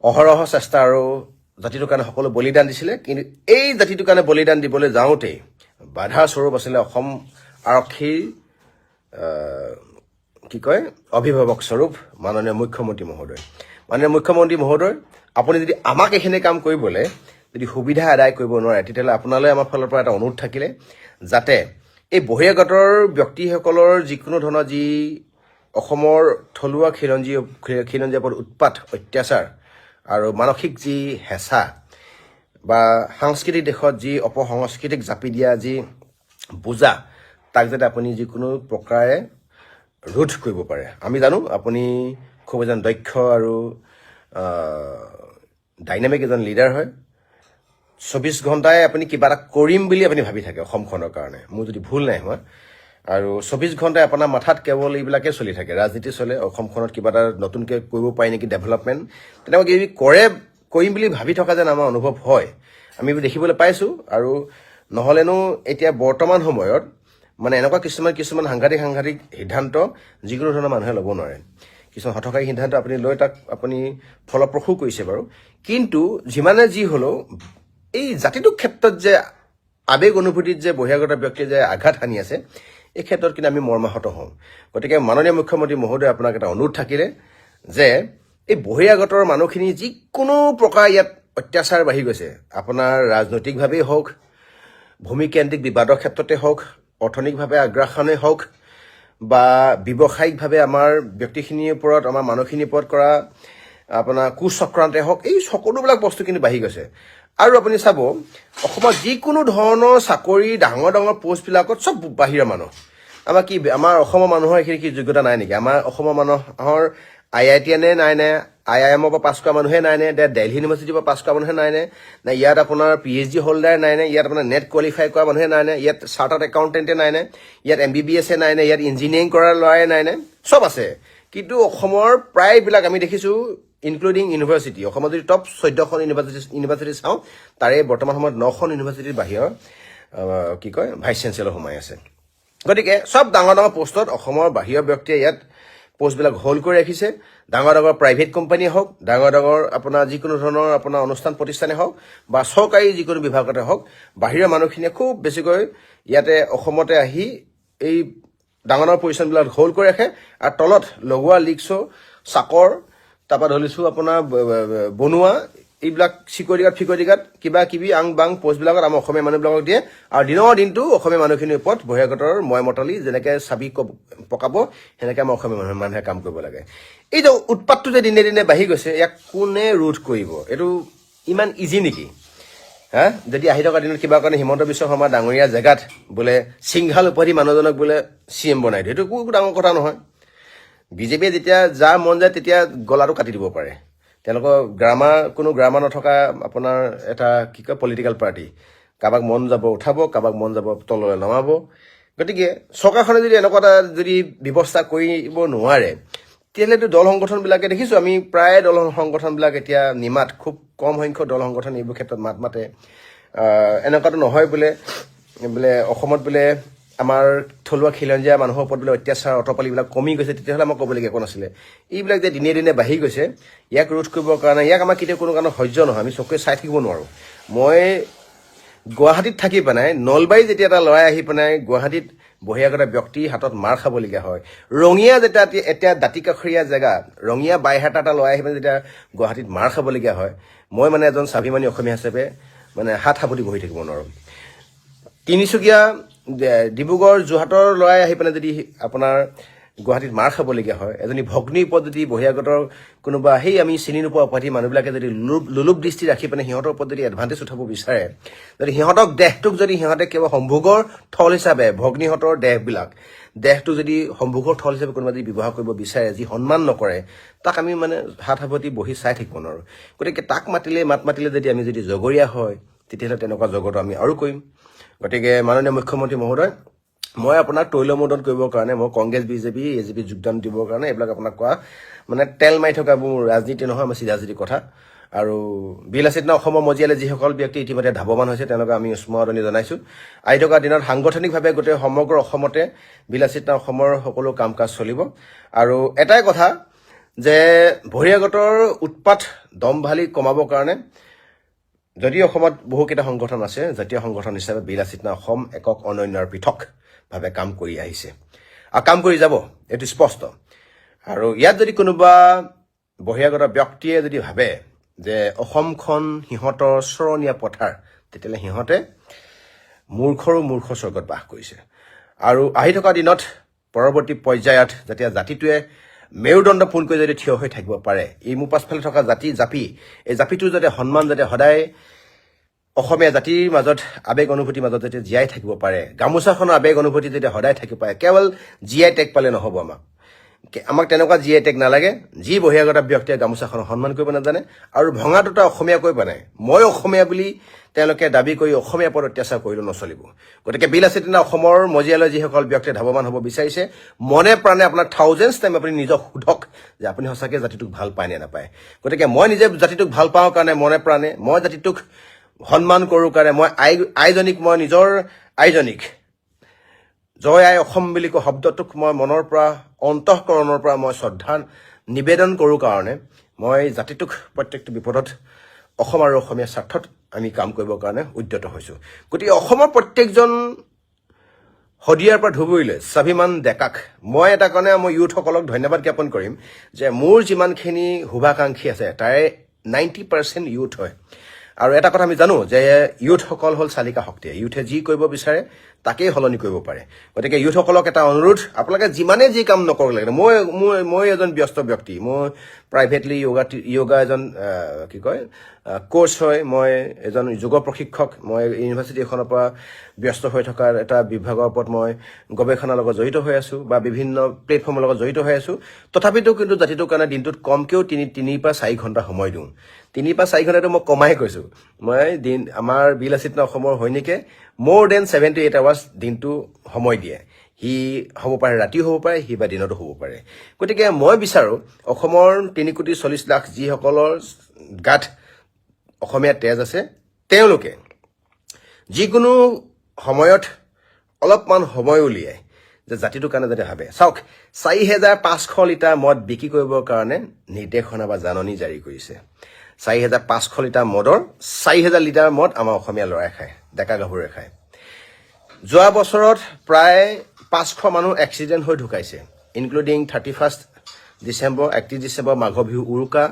অহৰহ চেষ্টা আৰু জাতিটোৰ কাৰণে সকলো বলিদান দিছিলে কিন্তু এই জাতিটোৰ কাৰণে বলিদান দিবলৈ যাওঁতেই বাধাৰ স্বৰূপ আছিলে অসম আৰক্ষীৰ কি কয় অভিভাৱক স্বৰূপ মাননীয় মুখ্যমন্ত্ৰী মহোদয় আপুনি যদি আমাক এইখিনি কাম কৰিবলৈ যদি সুবিধা আদায় কৰিব নোৱাৰে তেতিয়াহ'লে আপোনালৈ আমাৰ ফালৰ পৰা এটা অনুৰোধ থাকিলে যাতে এই বহিৰাগতৰ ব্যক্তিসকলৰ যিকোনো ধৰণৰ যি অসমৰ থলুৱা খিলঞ্জীয়া ওপৰত উৎপাত অত্যাচাৰ আৰু মানসিক যি হেঁচা বা সাংস্কৃতিক দেশত যি অপসংস্কৃতিক জাপি দিয়া যি বোজা তাক যাতে আপুনি যিকোনো প্ৰকাৰে ৰোধ কৰিব পাৰে আমি জানো আপুনি খুব এজন দক্ষ আৰু ডাইনামিক এজন লিডাৰ হয় 24 ঘণ্টাই আপুনি কিবা এটা কৰিম বুলি আপুনি ভাবি থাকে অসমখনৰ কাৰণে মোৰ যদি ভুল নাই হোৱা আৰু 24 ঘণ্টাই আপোনাৰ মাথাত কেৱল এইবিলাকে চলি থাকে ৰাজনীতি চলে অসমখনত কিবা এটা নতুনকৈ কৰিব পাৰি নেকি ডেভেলপমেণ্ট তেনেকুৱা কিবি কৰিম বুলি ভাবি থকা যেন আমাৰ অনুভৱ হয় আমি দেখিবলৈ পাইছোঁ আৰু নহ'লেনো এতিয়া বৰ্তমান সময়ত মানে এনেকুৱা কিছুমান সাংঘাতিক সিদ্ধান্ত যিকোনো ধৰণৰ মানুহে ল'ব নোৱাৰে কিছুমান হঠকাৰী সিদ্ধান্ত আপুনি লৈ তাক আপুনি ফলপ্ৰসূ কৰিছে বাৰু কিন্তু যিমানে যি হ'লেও এই জাতিটোৰ ক্ষেত্ৰত যে আবেগ অনুভূতিত যে বহিৰাগত ব্যক্তিয়ে যে আঘাত সানি আছে এই ক্ষেত্ৰত কিন্তু আমি মৰ্মাহত হওঁ গতিকে মাননীয় মুখ্যমন্ত্ৰী মহোদয় আপোনাক এটা অনুৰোধ থাকিলে যে এই বহিৰাগতৰ মানুহখিনি যিকোনো প্ৰকাৰ ইয়াত অত্যাচাৰ বাঢ়ি গৈছে আপোনাৰ ৰাজনৈতিকভাৱেই হওক ভূমিকেন্দ্ৰিক বিবাদৰ ক্ষেত্ৰতে হওক অৰ্থনৈতিকভাৱে আগ্ৰাসনেই হওক বা ব্যৱসায়িকভাৱে আমাৰ ব্যক্তিখিনিৰ ওপৰত আমাৰ মানুহখিনিৰ ওপৰত কৰা আপোনাৰ কুচক্ৰান্তে হওক এই সকলোবিলাক বস্তু কিন্তু বাঢ়ি গৈছে আৰু আপুনি চাব অসমত যিকোনো ধৰণৰ চাকৰি ডাঙৰ পোষ্টবিলাকত চব বাহিৰৰ মানুহ আমাৰ অসমৰ মানুহৰ এইখিনি কি যোগ্যতা নাই নেকি আমাৰ অসমৰ মানুহৰ IITনে নাই নে IIMৰ পৰা পাছ কৰা মানুহে নাই নে দিল্লী ইউনিভাৰ্চিটিৰ পৰা পাছ কৰা মানুহে নাই নে ইয়াত আপোনাৰ PhD হোল্ডাৰ নাই নে ইয়াত আপোনাৰ নেট কোৱালিফাই কৰা মানুহে নাই নে ইয়াত চাৰ্টাৰ্ড একাউণ্টেণ্টে নাই নে ইয়াত MBBS নাই নে ইয়াত ইঞ্জিনিয়াৰিং কৰাৰ ল'ৰাই নাই নে চব আছে কিন্তু অসমৰ প্ৰায়বিলাক আমি দেখিছোঁ ইনক্লুডিং ইউনিভাৰ্চিটি অসমত যদি টপ 14খন ইউনিভাৰ্চিটি চাওঁ তাৰে বৰ্তমান সময়ত 9খন ইউনিভাৰ্চিটিৰ বাহিৰৰ কি কয় ভাইচ চেঞ্চেলৰ সোমাই আছে গতিকে সব ডাঙৰ ডাঙৰ পোষ্টত অসমৰ বাহিৰৰ ব্যক্তিয়ে ইয়াত পোষ্টবিলাক হোল্ড কৰি ৰাখিছে ডাঙৰ ডাঙৰ প্ৰাইভেট কোম্পানী হওক ডাঙৰ ডাঙৰ আপোনাৰ যিকোনো ধৰণৰ আপোনাৰ অনুষ্ঠান প্ৰতিষ্ঠানে হওক বা চৰকাৰী যিকোনো বিভাগতে হওক বাহিৰৰ মানুহখিনিয়ে খুব বেছিকৈ ইয়াতে অসমতে আহি এই ডাঙৰ ডাঙৰ পজিশ্যনবিলাক হোল্ড কৰি ৰাখে আৰু তলত লগোৱা লিক্সো চাকৰ তাৰপৰা ধৰিছোঁ আপোনাৰ বনোৱা এইবিলাক চিকিউৰিটি গাৰ্ড কিবা কিবি আং বাং পোষ্টবিলাকত আমাৰ অসমীয়া মানুহবিলাকক দিয়ে আৰু দিনৰ দিনটো অসমীয়া মানুহখিনিৰ ওপৰত বহিৰাগতৰ ময় মতলি যেনেকৈ চাবি পকাব সেনেকৈ আমাৰ অসমীয়া মানুহে কাম কৰিব লাগে এই যে উৎপাতটো যে দিনে দিনে বাঢ়ি গৈছে ইয়াক কোনে ৰোধ কৰিব এইটো ইমান ইজি নেকি হা যদি আহি থকা দিনত কিবা কাৰণে হিমন্ত বিশ্ব শৰ্মা ডাঙৰীয়া জেগাত বোলে সিংহাল উপাধি মানুহজনক বোলে CM বনাই দিয়ে এইটো একো ডাঙৰ কথা নহয় বিজেপিয়ে যেতিয়া যাৰ মন যায় তেতিয়া গলাটো কাটি দিব পাৰে তেওঁলোকৰ কোনো গ্ৰামাৰ নথকা আপোনাৰ এটা কি কয় পলিটিকেল পাৰ্টি কাৰোবাক মন যাব উঠাব কাৰোবাক মন যাব তললৈ নমাব গতিকে চৰকাৰখনে যদি এনেকুৱা এটা যদি ব্যৱস্থা কৰিব নোৱাৰে তেতিয়াহ'লেতো দল সংগঠনবিলাকে দেখিছোঁ আমি প্ৰায় দল সংগঠনবিলাক এতিয়া নিমাত খুব কম সংখ্যক দল সংগঠন এইবোৰ ক্ষেত্ৰত মাত মাতে এনেকুৱাটো নহয় বোলে অসমত বোলে আমাৰ থলুৱা খিলঞ্জীয়া মানুহৰ ওপৰত বোলে অত্যাচাৰ অটপালিবিলাক কমি গৈছে তেতিয়াহ'লে আমাৰ ক'বলগীয়া একো নাছিলে এইবিলাক যে দিনে দিনে বাঢ়ি গৈছে ইয়াক ৰোধ কৰিবৰ কাৰণে ইয়াক আমাৰ কেতিয়াও কোনো কাৰণে সহ্য নহয় আমি চকুৱে চাই থাকিব নোৱাৰোঁ মই গুৱাহাটীত থাকি পেলাই নলবাৰী যেতিয়া এটা ল'ৰাই আহি পেলাই গুৱাহাটীত বহিৰাগত ব্যক্তিৰ হাতত মাৰ খাবলগীয়া হয় ৰঙিয়া যেতিয়া এতিয়া দাঁতিকাষৰীয়া জেগা ৰঙিয়া বাইহাটা এটা ল'ৰাই আহি পেলাই যেতিয়া গুৱাহাটীত মাৰ খাবলগীয়া হয় মই মানে এজন স্বাভিমানী অসমীয়া হিচাপে মানে হাত সাৱটি বহি থাকিব নোৱাৰোঁ তিনিচুকীয়া ডিব্ৰুগড় যোৰহাটৰ ল'ৰাই আহি পেলাই যদি আপোনাৰ গুৱাহাটীত মাৰ খাবলগীয়া হয় এজনী ভগ্নীৰ ওপৰত যদি বহিৰাগতৰ কোনোবা সেই আমি চিনি নোপোৱা উপাধি মানুহবিলাকে যদি লোলুপ দৃষ্টি ৰাখি পেলাই সিহঁতৰ ওপৰত যদি এডভান্টেজ উঠাব বিচাৰে যদি সিহঁতক দেহটোক যদি সিহঁতে কেৱল সম্ভোগৰ থল হিচাপে ভগ্নীহঁতৰ দেহটো যদি সম্ভোগৰ থল হিচাপে কোনোবা যদি ব্যৱহাৰ কৰিব বিচাৰে যি সন্মান নকৰে তাক আমি মানে হাত সাৱটি বহি চাই থাকিব নোৱাৰোঁ গতিকে তাক মাত মাতিলে যদি আমি যদি জগৰীয়া হয় তেতিয়াহ'লে তেনেকুৱা জগতো আমি আৰু কৰিম গতিকে মাননীয় মুখ্যমন্ত্ৰী মহোদয় মই আপোনাক তৈলমোদন কৰিবৰ কাৰণে মই কংগ্ৰেছ বিজেপি AJP যোগদান দিবৰ কাৰণে এইবিলাক আপোনাক কোৱা মানে তেল মাৰি থকা মোৰ ৰাজনীতি নহয় আমাৰ চিধা কথা আৰু বিলাসিতা অসমৰ মজিয়ালে যিসকল ব্যক্তি ইতিমধ্যে ধাৱমান হৈছে তেওঁলোকে আমি স্মৰণি জনাইছোঁ আহি থকা দিনত সাংগঠনিকভাৱে গোটেই সমগ্ৰ অসমতে বিলাসিতা অসমৰ সকলো কাম কাজ চলিব আৰু এটাই কথা যে বহিৰাগতৰ উৎপাত দমভালি কমাবৰ কাৰণে যদিও অসমত বহুকেইটা সংগঠন আছে জাতীয় সংগঠন হিচাপে বিলাসিতা অসম একক অনন্য আৰু পৃথকভাৱে কাম কৰি আহিছে আৰু কাম কৰি যাব এইটো স্পষ্ট আৰু ইয়াত যদি কোনোবা বহিৰাগত ব্যক্তিয়ে যদি ভাবে যে অসমখন সিহঁতৰ চৰণীয়া পথাৰ তেতিয়াহ'লে সিহঁতে মূৰ্খ স্বৰ্গত বাস কৰিছে আৰু আহি থকা দিনত পৰৱৰ্তী পৰ্যায়ত যেতিয়া জাতিটোৱে মেৰুদণ্ড পোনকৈ যদি থিয় হৈ থাকিব পাৰে এই মোৰ পাছফালে থকা জাপি এই জাপিটোৰ যাতে সন্মান যাতে সদায় অসমীয়া জাতিৰ মাজত আৱেগ অনুভূতিৰ মাজত যাতে জীয়াই থাকিব পাৰে গামোচাখনৰ আৱেগ অনুভূতি যাতে সদায় থাকিব পাৰে কেৱল GI টেগ পালে নহ'ব আমাক তেনেকুৱা GI টেগ নালাগে যি বহিৰাগত ব্যক্তিয়ে গামোচাখনৰ সন্মান কৰিব নাজানে আৰু ভঙা দুটা অসমীয়া কৈ বনায় মই অসমীয়া বুলি তেওঁলোকে দাবী কৰি অসমীয়া ওপৰত অত্যাচাৰ কৰিলে নচলিব গতিকে বিলাসিতা অসমৰ মজিয়ালৈ যিসকল ব্যক্তিয়ে ধাৱমান হ'ব বিচাৰিছে মনে প্ৰাণে আপোনাৰ থাউজেণ্ডছ টাইম আপুনি নিজক সোধক যে আপুনি সঁচাকৈ জাতিটোক ভাল পায় নে নাপায় গতিকে মই নিজে জাতিটোক ভাল পাওঁ কাৰণে মনে প্ৰাণে মই জাতিটোক সন্মান কৰোঁ কাৰণে মই আইজনীক মই নিজৰ আইজনীক জয় আই অসম বুলি কোৱা শব্দটোক মই মনৰ পৰা অন্তঃকৰণৰ পৰা মই শ্ৰদ্ধা নিবেদন কৰোঁ কাৰণে মই জাতিটোক প্ৰত্যেকটো বিপদত অসম আৰু অসমীয়া স্বাৰ্থত আমি কাম কৰিবৰ কাৰণে উদ্যত হৈছোঁ গতিকে অসমৰ প্ৰত্যেকজন শদিয়াৰ পৰা ধুবুৰীলৈ স্বাভিমান ডেকাক মই এটা কাৰণে মই ইউথসকলক ধন্যবাদ জ্ঞাপন কৰিম যে মোৰ যিমানখিনি শুভাকাংক্ষী আছে তাৰে 90% ইউথ হয় আৰু এটা কথা আমি জানো যে ইউথসকল হ'ল চালিকা শক্তি ইউথে যি কৰিব বিচাৰে তাকেই সলনি কৰিব পাৰে গতিকে ইউথসকলক এটা অনুৰোধ আপোনালোকে যিমানে যি কাম নকৰক লাগে মই এজন ব্যস্ত ব্যক্তি মই প্ৰাইভেটলি য়োগা এজন কি কয় কোচ হয় মই এজন যোগ প্ৰশিক্ষক মই ইউনিভাৰ্চিটি এখনৰ পৰা ব্যস্ত হৈ থকাৰ এটা বিভাগৰ ওপৰত মই গৱেষণাৰ লগত জড়িত হৈ আছোঁ বা বিভিন্ন প্লেটফৰ্মৰ লগত জড়িত হৈ আছোঁ তথাপিতো কিন্তু জাতিটোৰ কাৰণে দিনটোত কমকৈও 3 পৰা 4 ঘণ্টা সময় দিওঁ 3 পৰা 4 ঘণ্টাটো মই কমাই কৈছোঁ মই আমাৰ বিলাসিতা অসমৰ সৈনিকে more than 7 to 8 hours দিনটো সময় দিয়ে হি হ'ব পাৰে ৰাতিও হ'ব পাৰে হি বা দিনতো হ'ব পাৰে গতিকে মই বিচাৰোঁ অসমৰ 3.40 লাখ যিসকলৰ গাত অসমীয়া তেজ আছে তেওঁলোকে যিকোনো সময়ত অলপমান সময় উলিয়াই যে জাতিটোৰ কাৰণে যাতে ভাবে চাওক 4,500 লিটাৰ মদ বিক্ৰী কৰিবৰ কাৰণে নিৰ্দেশনা বা জাননী জাৰি কৰিছে 4,500 লিটাৰ মদৰ 4,000 লিটাৰ মদ আমাৰ অসমীয়া ল'ৰাই খায় ডেকা গাভৰুৱে খায় যোৱা বছৰত প্ৰায় 500 মানুহ এক্সিডেণ্ট হৈ ঢুকাইছে ইনক্লুডিং 31 ডিচেম্বৰ 31 ডিচেম্বৰ মাঘ বিহু উৰুকা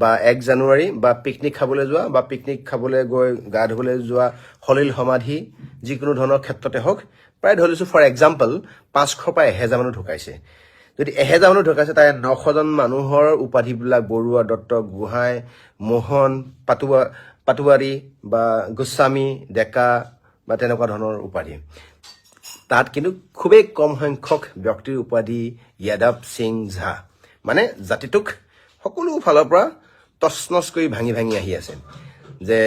বা 1 জানুৱাৰী বা পিকনিক খাবলৈ যোৱা বা পিকনিক খাবলৈ গৈ গা ধুবলৈ যোৱা হলিল সমাধি যিকোনো ধৰণৰ ক্ষেত্ৰতে হওক প্ৰায় ধৰিছো ফৰ এক্সাম্পল 500 পৰা 1000 মানুহ ঢুকাইছে যদি 1000 মানুহ ঢুকাইছে তাই 900 জন মানুহৰ উপাধিবিলাক বৰুৱা দত্ত গোহাঁই মোহন পাটুৱাৰী বা গোস্বামী ডেকা বা তেনেকুৱা ধৰণৰ উপাধি তাত কিন্তু খুবেই কম সংখ্যক ব্যক্তিৰ উপাধি যাদৱ সিং ঝা মানে জাতিটোক সকলো ফালৰ পৰা তছনছ কৰি ভাঙি আহি আছে যে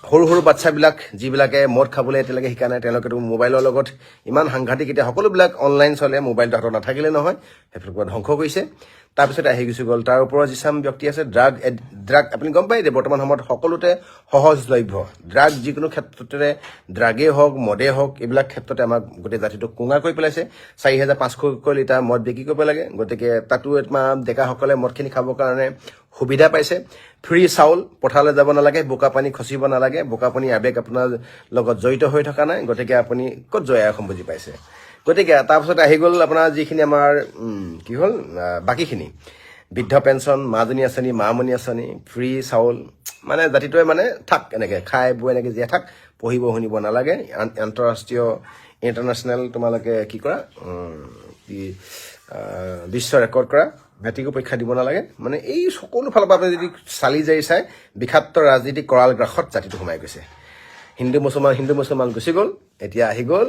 সৰু সৰু বাচ্চাবিলাক যিবিলাকে মদ খাবলৈ এতিয়ালৈকে শিকা নাই তেওঁলোকেতো মোবাইলৰ লগত ইমান সাংঘাতিক এতিয়া সকলোবিলাক অনলাইন চলে মোবাইলটো হাতত নাথাকিলে নহয় সেইবিলাক ধ্বংস কৰিছে তাৰপিছত আহি গুচি গ'ল তাৰ ওপৰত যিচাম ব্যক্তি আছে ড্ৰাগ আপুনি গম পায় যে বৰ্তমান সময়ত সকলোতে সহজলভ্য ড্ৰাগ যিকোনো ক্ষেত্ৰতে ড্ৰাগেই হওক মদে হওক এইবিলাক ক্ষেত্ৰতে আমাক গোটেই জাতিটোক কোঙা কৰি পেলাইছে 4,500 লিটাৰ মদ বিক্ৰী কৰিব লাগে গতিকে তাতো আমাৰ ডেকাসকলে মদখিনি খাবৰ কাৰণে সুবিধা পাইছে ফ্ৰী চাউল পথাৰলৈ যাব নালাগে বোকা পানী খচিব নালাগে বোকা পানী আবেগ আপোনাৰ লগত জড়িত হৈ থকা নাই গতিকে আপুনি ক'ত জয় অসম বুজি পাইছে গতিকে তাৰপিছত আহি গ'ল আপোনাৰ যিখিনি আমাৰ কি হ'ল বাকীখিনি বৃদ্ধ পেঞ্চন মাজনী আঁচনি মামণি আঁচনি ফ্ৰী চাউল মানে জাতিটোৱে মানে থাক এনেকৈ খাই বৈ এনেকৈ জীয়াই থাক পঢ়িব শুনিব নালাগে আন্তঃৰাষ্ট্ৰীয় ইণ্টাৰনেশ্যনেল তোমালোকে কি কৰা বিশ্ব ৰেকৰ্ড কৰা মেট্ৰিকো পৰীক্ষা দিব নালাগে মানে এই সকলো ফালৰ পৰা আপুনি যদি চালি জাৰি চাই বিষাক্ত ৰাজনীতি কৰাল গ্ৰাসত জাতিটো সোমাই গৈছে হিন্দু মুছলমান গুচি গ'ল এতিয়া আহি গ'ল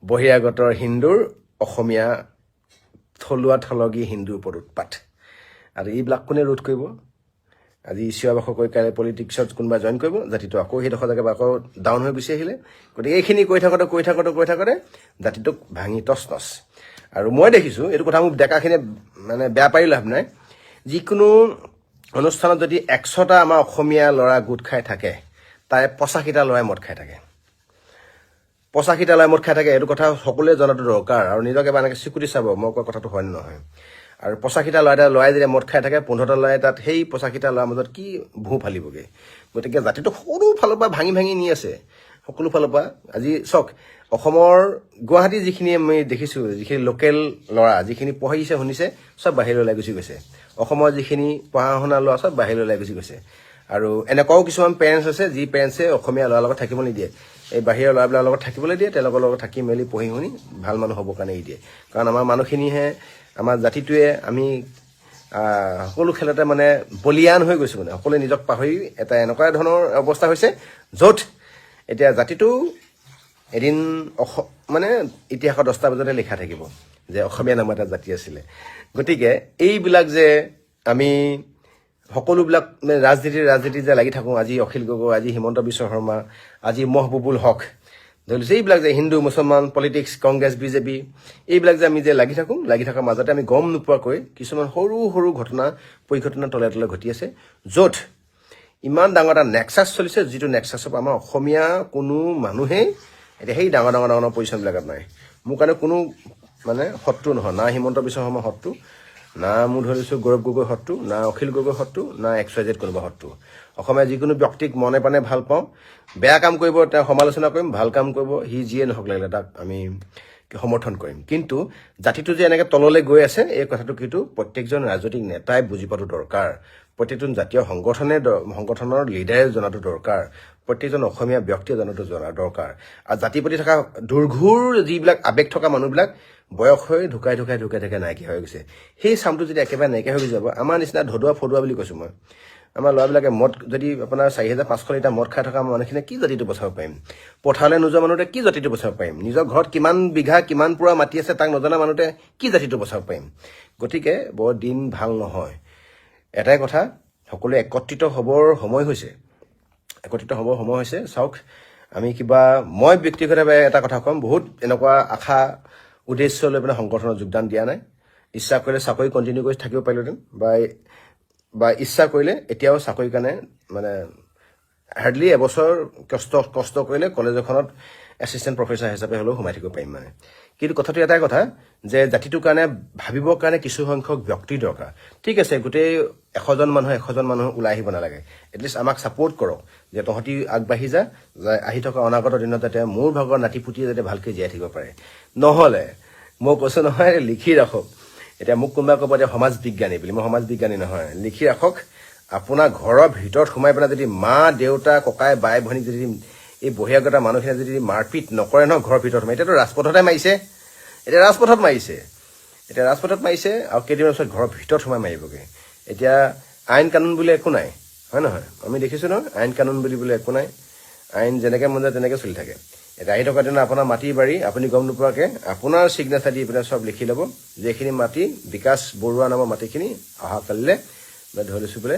বহিৰাগতৰ হিন্দুৰ অসমীয়া থলুৱা থলগী হিন্দুৰ ওপৰত উৎপাত আৰু এইবিলাক কোনে ৰোধ কৰিব আজি চিঞৰ-বাখৰ কৰি কাইলৈ পলিটিক্সত কোনোবা জইন কৰিব জাতিটো আকৌ সেইডোখৰ জেগা আকৌ ডাউন হৈ গুচি আহিলে গতিকে এইখিনি কৈ থাকোঁতে জাতিটোক ভাঙি তছনছ আৰু মই দেখিছোঁ এইটো কথা মোক ডেকাখিনিয়ে মানে বেয়া পাৰি লাভ নাই যিকোনো অনুষ্ঠানত যদি 100টা আমাৰ অসমীয়া ল'ৰা গোট খাই থাকে তাৰে 85টা ল'ৰাই মদ খাই থাকে 85টা ল'ৰাই মদ খাই থাকে এইটো কথা সকলোৱে জনাটো দৰকাৰ আৰু নিজকে এবাৰ এনেকৈ চিকুটি চাব মই কোৱা কথাটো হয় নহয় আৰু 85টা ল'ৰাই যেতিয়া মদ খাই থাকে 15টা ল'ৰাই তাত সেই 85টা ল'ৰাৰ মাজত কি ভূ ফালিবগৈ গতিকে জাতিটো সকলো ফালৰ পৰা ভাঙি নি আছে সকলো ফালৰ পৰা আজি চাওক অসমৰ গুৱাহাটী যিখিনি আমি দেখিছোঁ যিখিনি লোকেল ল'ৰা যিখিনি পঢ়িছে শুনিছে চব বাহিৰলৈ ওলাই গুচি গৈছে অসমৰ যিখিনি পঢ়া শুনা ল'ৰা চব বাহিৰলৈ ওলাই গুচি গৈছে আৰু এনেকুৱাও কিছুমান পেৰেণ্টছ আছে যি পেৰেণ্টছে অসমীয়া ল'ৰাৰ লগত থাকিব নিদিয়ে এই বাহিৰৰ ল'ৰাবিলাকৰ লগত থাকিবলৈ দিয়ে তেওঁলোকৰ লগত থাকি মেলি পঢ়ি শুনি ভাল মানুহ হ'বৰ কাৰণে দিয়ে কাৰণ আমাৰ মানুহখিনিহে আমাৰ জাতিটোৱে আমি সকলো খেলতে মানে বলিয়ান হৈ গৈছোঁ মানে সকলোৱে নিজক পাহৰি এটা এনেকুৱা ধৰণৰ অৱস্থা হৈছে য'ত এতিয়া জাতিটো এদিন মানে ইতিহাসৰ 10টা বজাতে লিখা থাকিব যে অসমীয়া নামৰ এটা জাতি আছিলে গতিকে এইবিলাক যে আমি সকলোবিলাক ৰাজনীতি যে লাগি থাকোঁ আজি অখিল গগৈ আজি হিমন্ত বিশ্ব শৰ্মা আজি মহবুবুল হক ধৰিছে এইবিলাক যে হিন্দু মুছলমান পলিটিক্স কংগ্ৰেছ বিজেপি এইবিলাক যে আমি যে লাগি থকাৰ মাজতে আমি গম নোপোৱাকৈ কিছুমান সৰু ঘটনা পৰিঘটনা তলে ঘটি আছে য'ত ইমান ডাঙৰ এটা নেক্সাছ চলিছে যিটো নেক্সাছৰ পৰা আমাৰ অসমীয়া কোনো মানুহেই এতিয়া সেই ডাঙৰ পজিশ্যনবিলাকত নাই মোৰ কাৰণে কোনো মানে শত্ৰু নহয় না হিমন্ত বিশ্ব শৰ্মা শত্ৰু না মোৰ ধৰিছোঁ গৌৰৱ গগৈ শত্ৰু না অখিল গগৈ শত্ৰু না XYZ কোনোবা শত্ৰু অসমীয়া যিকোনো ব্যক্তিক মনে প্ৰাণে ভাল পাওঁ বেয়া কাম কৰিব তেওঁ সমালোচনা কৰিম ভাল কাম কৰিব সি যিয়ে নহওক লাগিলে তাক আমি সমৰ্থন কৰিম কিন্তু জাতিটো যে এনেকৈ তললৈ গৈ আছে এই কথাটো কিন্তু প্ৰত্যেকজন ৰাজনৈতিক নেতাই বুজি পোৱাটো দৰকাৰ প্ৰত্যেকজন জাতীয় সংগঠনৰ লিডাৰে জনাটো দৰকাৰ প্ৰত্যেকজন অসমীয়া ব্যক্তিয়ে জনাটো দৰকাৰ আৰু জাতিৰ প্ৰতি থকা দুৰ্ঘূৰ যিবিলাক আৱেগ থকা মানুহবিলাক বয়স হৈ ঢুকাই নাইকিয়া হৈ গৈছে সেই চামটো যদি একেবাৰে নাইকিয়া হৈ যাব আমাৰ নিচিনা ফদুৱা বুলি কৈছোঁ মই আমাৰ ল'ৰাবিলাকে মদ যদি আপোনাৰ 4,500 লিটাৰ মদ খাই থকা মানুহখিনিয়ে কি জাতিটো বচাব পাৰিম পথাৰলৈ নোযোৱা মানুহতে কি জাতিটো বচাব পাৰিম নিজৰ ঘৰত কিমান বিঘা কিমান পুৰা মাটি আছে তাক নজনা মানুহতে কি জাতিটো বচাব পাৰিম গতিকে বৰ দিন ভাল নহয় এটাই কথা সকলোৱে একত্ৰিত হ'বৰ সময় হৈছে চাওক আমি মই ব্যক্তিগতভাৱে এটা কথা ক'ম বহুত এনেকুৱা আশা উদ্দেশ্য লৈ পেলাই সংগঠনত যোগদান দিয়া নাই ইচ্ছা কৰিলে চাকৰি কণ্টিনিউ কৰি থাকিব পাৰিলোহেঁতেন বা ইচ্ছা কৰিলে এতিয়াও চাকৰিৰ কাৰণে মানে হাৰ্ডলি এবছৰ কষ্ট কৰিলে কলেজ এখনত এছিষ্টেণ্ট প্ৰফেচাৰ হিচাপে হ'লেও সোমাই থাকিব পাৰিম মানে। কিন্তু কথাটো এটাই কথা যে জাতিটোৰ কাৰণে ভাবিবৰ কাৰণে কিছু সংখ্যক ব্যক্তিৰ দৰকাৰ। ঠিক আছে, গোটেই 100জন মানুহ ওলাই আহিব নালাগে, এটলিষ্ট আমাক ছাপোৰ্ট কৰক যে তহঁতি আগবাঢ়ি যা, আহি থকা অনাগত দিনত যাতে মোৰ ভাগৰ নাতিপুতি যাতে ভালকৈ জীয়াই থাকিব পাৰে। নহ'লে মই কৈছোঁ নহয়, লিখি ৰাখক। এতিয়া মোক কোনোবাই ক'ব যে সমাজ বিজ্ঞানী বুলি, মই সমাজ বিজ্ঞানী নহয়। লিখি ৰাখক, আপোনাৰ ঘৰৰ ভিতৰত সোমাই পেলাই যদি মা দেউতা ককাই বাই ভনীক যদি এই বহিৰাগত মানুহখিনিয়ে যদি মাৰপিট নকৰে নহয় ঘৰৰ ভিতৰত সোমাই, এতিয়াতো ৰাজপথতে মাৰিছে, এতিয়া ৰাজপথত মাৰিছে আৰু কেইদিনমানৰ পিছত ঘৰৰ ভিতৰত সোমাই মাৰিবগৈ। এতিয়া আইন কানুন বুলি একো নাই, হয় নহয়? আমি দেখিছোঁ নহয়, আইন কানুন বুলি বোলে একো নাই। আইন যেনেকৈ মন যায় তেনেকৈ চলি থাকে। এতিয়া আহি থকা দিনত আপোনাৰ মাটি বাৰী আপুনি গম নোপোৱাকৈ আপোনাৰ ছিগনেচাৰ দি পেলাই চব লিখি ল'ব যে এইখিনি মাটি বিকাশ বৰুৱা নামৰ মাটিখিনি অহাকালিলৈ ধৰি লৈছোঁ বোলে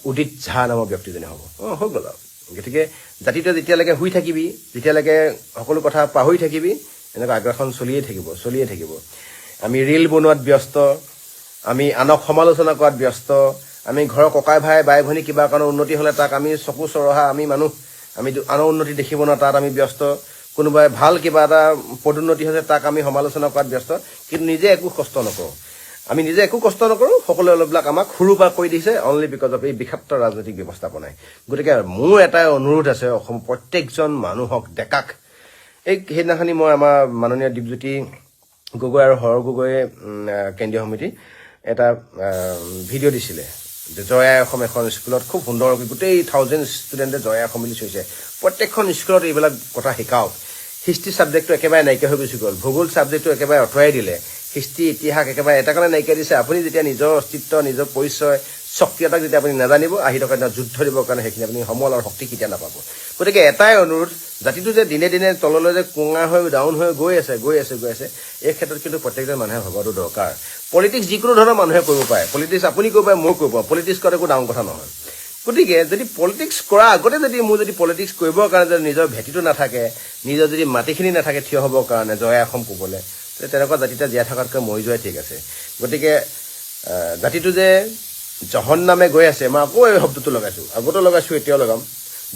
উদিত ঝা নামৰ ব্যক্তিজনে হ'ব। হৈ গ'ল আৰু। গতিকে জাতিটোৱে যেতিয়ালৈকে শুই থাকিবি, যেতিয়ালৈকে সকলো কথা পাহৰি থাকিবি, এনেকুৱা আগ্ৰাসন চলিয়ে থাকিব। আমি ৰীল বনোৱাত ব্যস্ত, আমি আনক সমালোচনা কৰাত ব্যস্ত, আমি ঘৰৰ ককাই ভাই বাই ভনী কিবা কাৰণে উন্নতি হ'লে তাক আমি চকু চৰহা আমি আনৰ উন্নতি দেখিব নোৱাৰোঁ, তাত আমি ব্যস্ত। কোনোবাই ভাল কিবা এটা পদোন্নতি হৈছে তাক আমি সমালোচনা কৰাত ব্যস্ত, কিন্তু নিজে একো কষ্ট নকৰোঁ। সকলো অলপবিলাক আমাক সৰু পৰা কৰি দিছে অনলি বিকজ অফ এই বিষাক্ত ৰাজনৈতিক ব্যৱস্থাপনাই। গতিকে মোৰ এটাই অনুৰোধ আছে অসম প্ৰত্যেকজন মানুহক, ডেকাক। সেইদিনাখনি মই আমাৰ মাননীয় দীপজ্যোতি গগৈ আৰু হৰ গগৈয়ে কেন্দ্ৰীয় সমিতি এটা ভিডিঅ' দিছিলে যে জয় আই অসম এখন স্কুলত খুব সুন্দৰকৈ গোটেই 1000 ষ্টুডেণ্টে জয় আই অসম বুলি চলিছে। প্ৰত্যেকখন স্কুলত এইবিলাক কথা শিকাওক। হিষ্ট্ৰী ছাবজেক্টটো একেবাৰে নাইকিয়া হৈ গুচি গ'ল, ভূগোল ছাবজেক্টটো একেবাৰে আঁতৰাই দিলে, হিষ্ট্ৰী ইতিহাস একেবাৰে এটা কাৰণে নাইকিয়া দিছে। আপুনি যেতিয়া নিজৰ অস্তিত্ব, নিজৰ পৰিচয়, স্বকীয়তাক যেতিয়া আপুনি নাজানিব, আহি থকা দিনত যুদ্ধ দিবৰ কাৰণে সেইখিনি আপুনি সমল আৰু শক্তি কেতিয়া নাপাব। গতিকে এটাই অনুৰোধ, জাতিটো যে দিনে দিনে তললৈ যে কোঙা হৈ ডাউন হৈ গৈ আছে, এই ক্ষেত্ৰত কিন্তু প্ৰত্যেকজন মানুহে ভবাটো দৰকাৰ। পলিটিক্স যিকোনো ধৰণৰ মানুহে কৰিব পাৰে, পলিটিক্স আপুনি কৰিব পাৰে, মই কৰিব পাৰোঁ, পলিটিক্স কৰাটো একো ডাঙৰ কথা নহয়। গতিকে যদি পলিটিক্স কৰাৰ আগতে মোৰ পলিটিক্স কৰিবৰ কাৰণে যদি নিজৰ ভেটিটো নাথাকে, নিজৰ যদি মাটিখিনি নাথাকে থিয় হ'বৰ কাৰণে জয় অসম ক'বলৈ, তেনেকুৱা জাতিটা জীয়াই থকাতকৈ মৰি যোৱাই ঠিক আছে। গতিকে জাতিটো যে জহন নামে গৈ আছে, মই আকৌ এই শব্দটো লগাইছোঁ, আগতো লগাইছোঁ, এতিয়াও লগাম।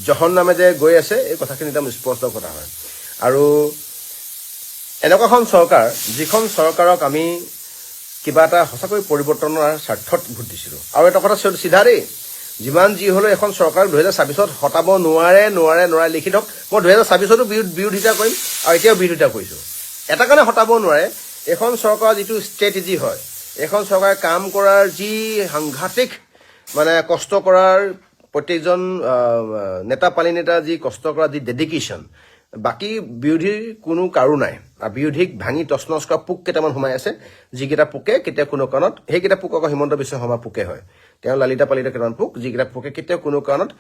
জহন নামে যে গৈ আছে, এই কথাখিনি একদম স্পষ্ট কথা হয়। আৰু এনেকুৱা এখন চৰকাৰ, যিখন চৰকাৰক আমি কিবা এটা সঁচাকৈ পৰিৱৰ্তনৰ স্বাৰ্থত ভোট দিছিলোঁ। আৰু এটা কথা চিধা দেই, যিমান যি হ'লেও এখন চৰকাৰ 2024ত হটাব নোৱাৰে লিখি থওক। মই 2024তো বিৰোধিতা কৰিম আৰু এতিয়াও বিৰোধিতা কৰিছোঁ। এটা কাৰণে হটাব নোৱাৰে, এখন চৰকাৰৰ যিটো ষ্ট্ৰেটেজি হয়, এখন চৰকাৰে কাম কৰাৰ যি সাংঘাতিক কষ্ট কৰাৰ, প্ৰত্যেকজন নেতা যি কষ্ট কৰাৰ যি ডেডিকেশ্যন, বাকী বিৰোধীৰ কোনো কাৰো নাই। আৰু বিৰোধীক ভাঙি তছনছ কৰা পোক কেইটামান সোমাই আছে, যিকেইটা পোকে কেতিয়া কোনো কাৰণত, সেইকেইটা পোক আকৌ হিমন্ত বিশ্ব শৰ্মা পোকে হয়। তেওঁ লালিতা পালিত কেইটামান পোক, যিকেইটা পোকে কেতিয়াও কোনো কাৰণত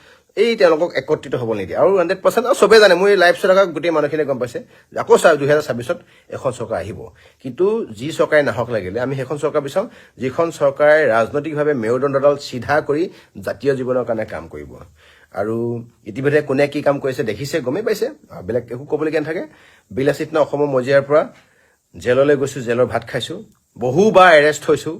তেওঁলোকক একত্ৰিত হ'ব নিদিয়ে। আৰু 100% আৰু চবেই জানে, মোৰ এই লাইভ চোৱা গোটেই মানুহখিনিয়ে গম পাইছে যে আকৌ 2026ত এখন চৰকাৰ আহিব। কিন্তু যি চৰকাৰে নাহক লাগিলে আমি সেইখন চৰকাৰ বিচাৰোঁ, যিখন চৰকাৰে ৰাজনৈতিকভাৱে মেৰুদণ্ডডাল চিধা কৰি জাতীয় জীৱনৰ কাৰণে কাম কৰিব। আৰু ইতিমধ্যে কোনে কি কাম কৰিছে দেখিছে, গমেই পাইছে, বেলেগ একো ক'বলগীয়া নাথাকে। বিলাসিত অসমৰ মজিয়াৰ পৰা জেললৈ গৈছোঁ, জেলৰ ভাত খাইছোঁ, বহুবাৰ এৰেষ্ট হৈছোঁ।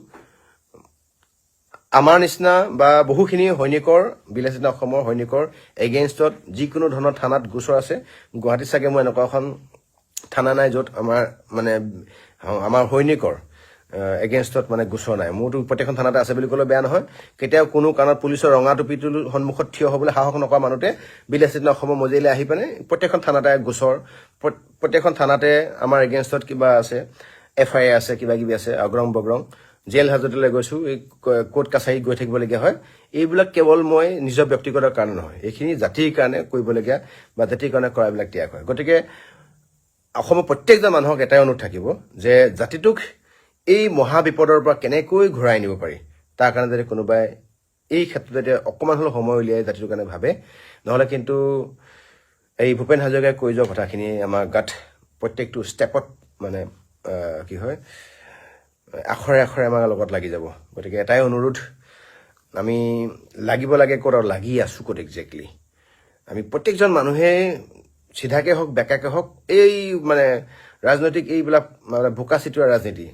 আমাৰ নিচিনা বা বহুখিনি সৈনিকৰ, বিলাসিত অসমৰ সৈনিকৰ এগেইনষ্টত যিকোনো ধৰণৰ থানাত গোচৰ আছে। গুৱাহাটীত চাগে মোৰ এনেকুৱা এখন থানা নাই য'ত আমাৰ সৈনিকৰ এগেইনষ্টত গোচৰ নাই। মোৰতো প্ৰত্যেকখন থানাতে আছে বুলি ক'লেও বেয়া নহয়। কেতিয়াও কোনো কাৰণত পুলিচৰ ৰঙা টুপিটোৰ সন্মুখত থিয় হ'বলৈ সাহস নকৰা মানুহতে বিলাসিত অসমৰ মজিয়ালৈ আহি পেলাই প্ৰত্যেকখন থানাতে গোচৰ, প্ৰত্যেকখন থানাতে আমাৰ এগেইনষ্টত কিবা আছে, FIR আছে, কিবা কিবি আছে, অগ্ৰং বগ্ৰং। জেল হাজতলৈ গৈছোঁ, এই কোৰ্ট কাছাৰীত গৈ থাকিবলগীয়া হয়। এইবিলাক কেৱল মই নিজৰ ব্যক্তিগত কাৰণে নহয়, এইখিনি জাতিৰ কাৰণে কৰিবলগীয়া বা জাতিৰ কাৰণে কৰাবিলাক ত্যাগ হয়। গতিকে অসমৰ প্ৰত্যেকজন মানুহক এটাই অনুৰোধ থাকিব যে জাতিটোক এই মহা বিপদৰ পৰা কেনেকৈ ঘূৰাই নিব পাৰি, তাৰ কাৰণে যাতে কোনোবাই এই ক্ষেত্ৰত যাতে অকণমান হ'লেও সময় উলিয়াই জাতিটোৰ কাৰণে ভাবে। নহ'লে কিন্তু এই ভূপেন হাজৰিকাই কৈ যোৱা কথাখিনি আমাৰ গাত প্ৰত্যেকটো ষ্টেপত কি হয়, আখৰে আখৰে আমাৰ লগত লাগি যাব। গতিকে এটাই অনুৰোধ, আমি লাগিব লাগে ক'ত আৰু লাগি আছোঁ ক'ত একজেক্টলি। আমি প্ৰত্যেকজন মানুহে চিধাকৈ হওক বেকাকৈ হওক, এই ৰাজনৈতিক এইবিলাক বোকা চিটোৱা ৰাজনীতি,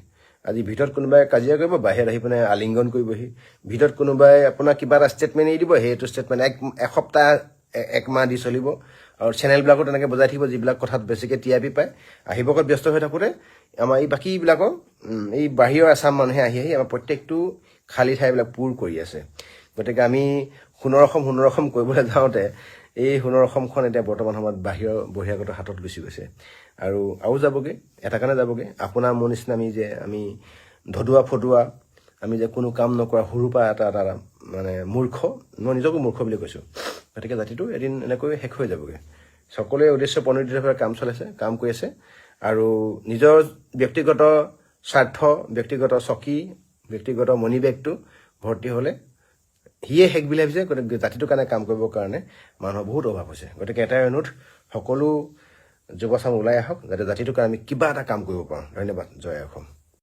আজি ভিতৰত কোনোবাই কাজিয়া কৰিব, বাহিৰত আহি পিনে আলিংগন কৰিবহি। ভিতৰত কোনোবাই আপোনাক কিবা এটা ষ্টেটমেণ্ট এৰি দিব, সেইটো ষ্টেটমেণ্ট এসপ্তাহ একমাহ দি চলিব আৰু চেনেলবিলাকো তেনেকৈ বজাই থাকিব যিবিলাক কথাত বেছিকৈ টিআৰপি পায় আহিবকত ব্যস্ত হৈ থাকোঁতে আমাৰ এই বাকীবিলাকৰ এই বাহিৰৰ আছাম মানুহে আহি আমাৰ প্ৰত্যেকটো খালী ঠাইবিলাক পূৰ কৰি আছে গতিকে আমি সোণৰ অসম কৰিবলৈ যাওঁতে এই সোণৰ অসমখন এতিয়া বৰ্তমান সময়ত বাহিৰৰ বহিৰাগত হাতত গুচি গৈছে আৰু যাবগৈ এটা কাৰণে যাবগৈ আপোনাৰ মোৰ নিচিনা আমি ধদুৱা ফটুৱা আমি যে কোনো কাম নকৰা সৰুৰ পৰা এটা মানে মূৰ্খ মই নিজকো মূৰ্খ বুলি কৈছোঁ গতিকে জাতিটো এদিন এনেকৈ শেষ হৈ যাবগৈ সকলোৱে উদ্দেশ্য প্ৰণোদিতভাৱে কাম কৰি আছে আৰু নিজৰ ব্যক্তিগত স্বাৰ্থ ব্যক্তিগত চকী ব্যক্তিগত মনি বেগটো ভৰ্তি হ'লে সিয়ে শেষ বুলি ভাবিছে গতিকে জাতিটোৰ কাৰণে কাম কৰিবৰ কাৰণে মানুহৰ বহুত অভাৱ হৈছে গতিকে এটাই অনুৰোধ সকলো যুৱচাম ওলাই আহক যাতে জাতিটোৰ কাৰণে আমি কিবা এটা কাম কৰিব পাৰোঁ ধন্যবাদ জয় অসম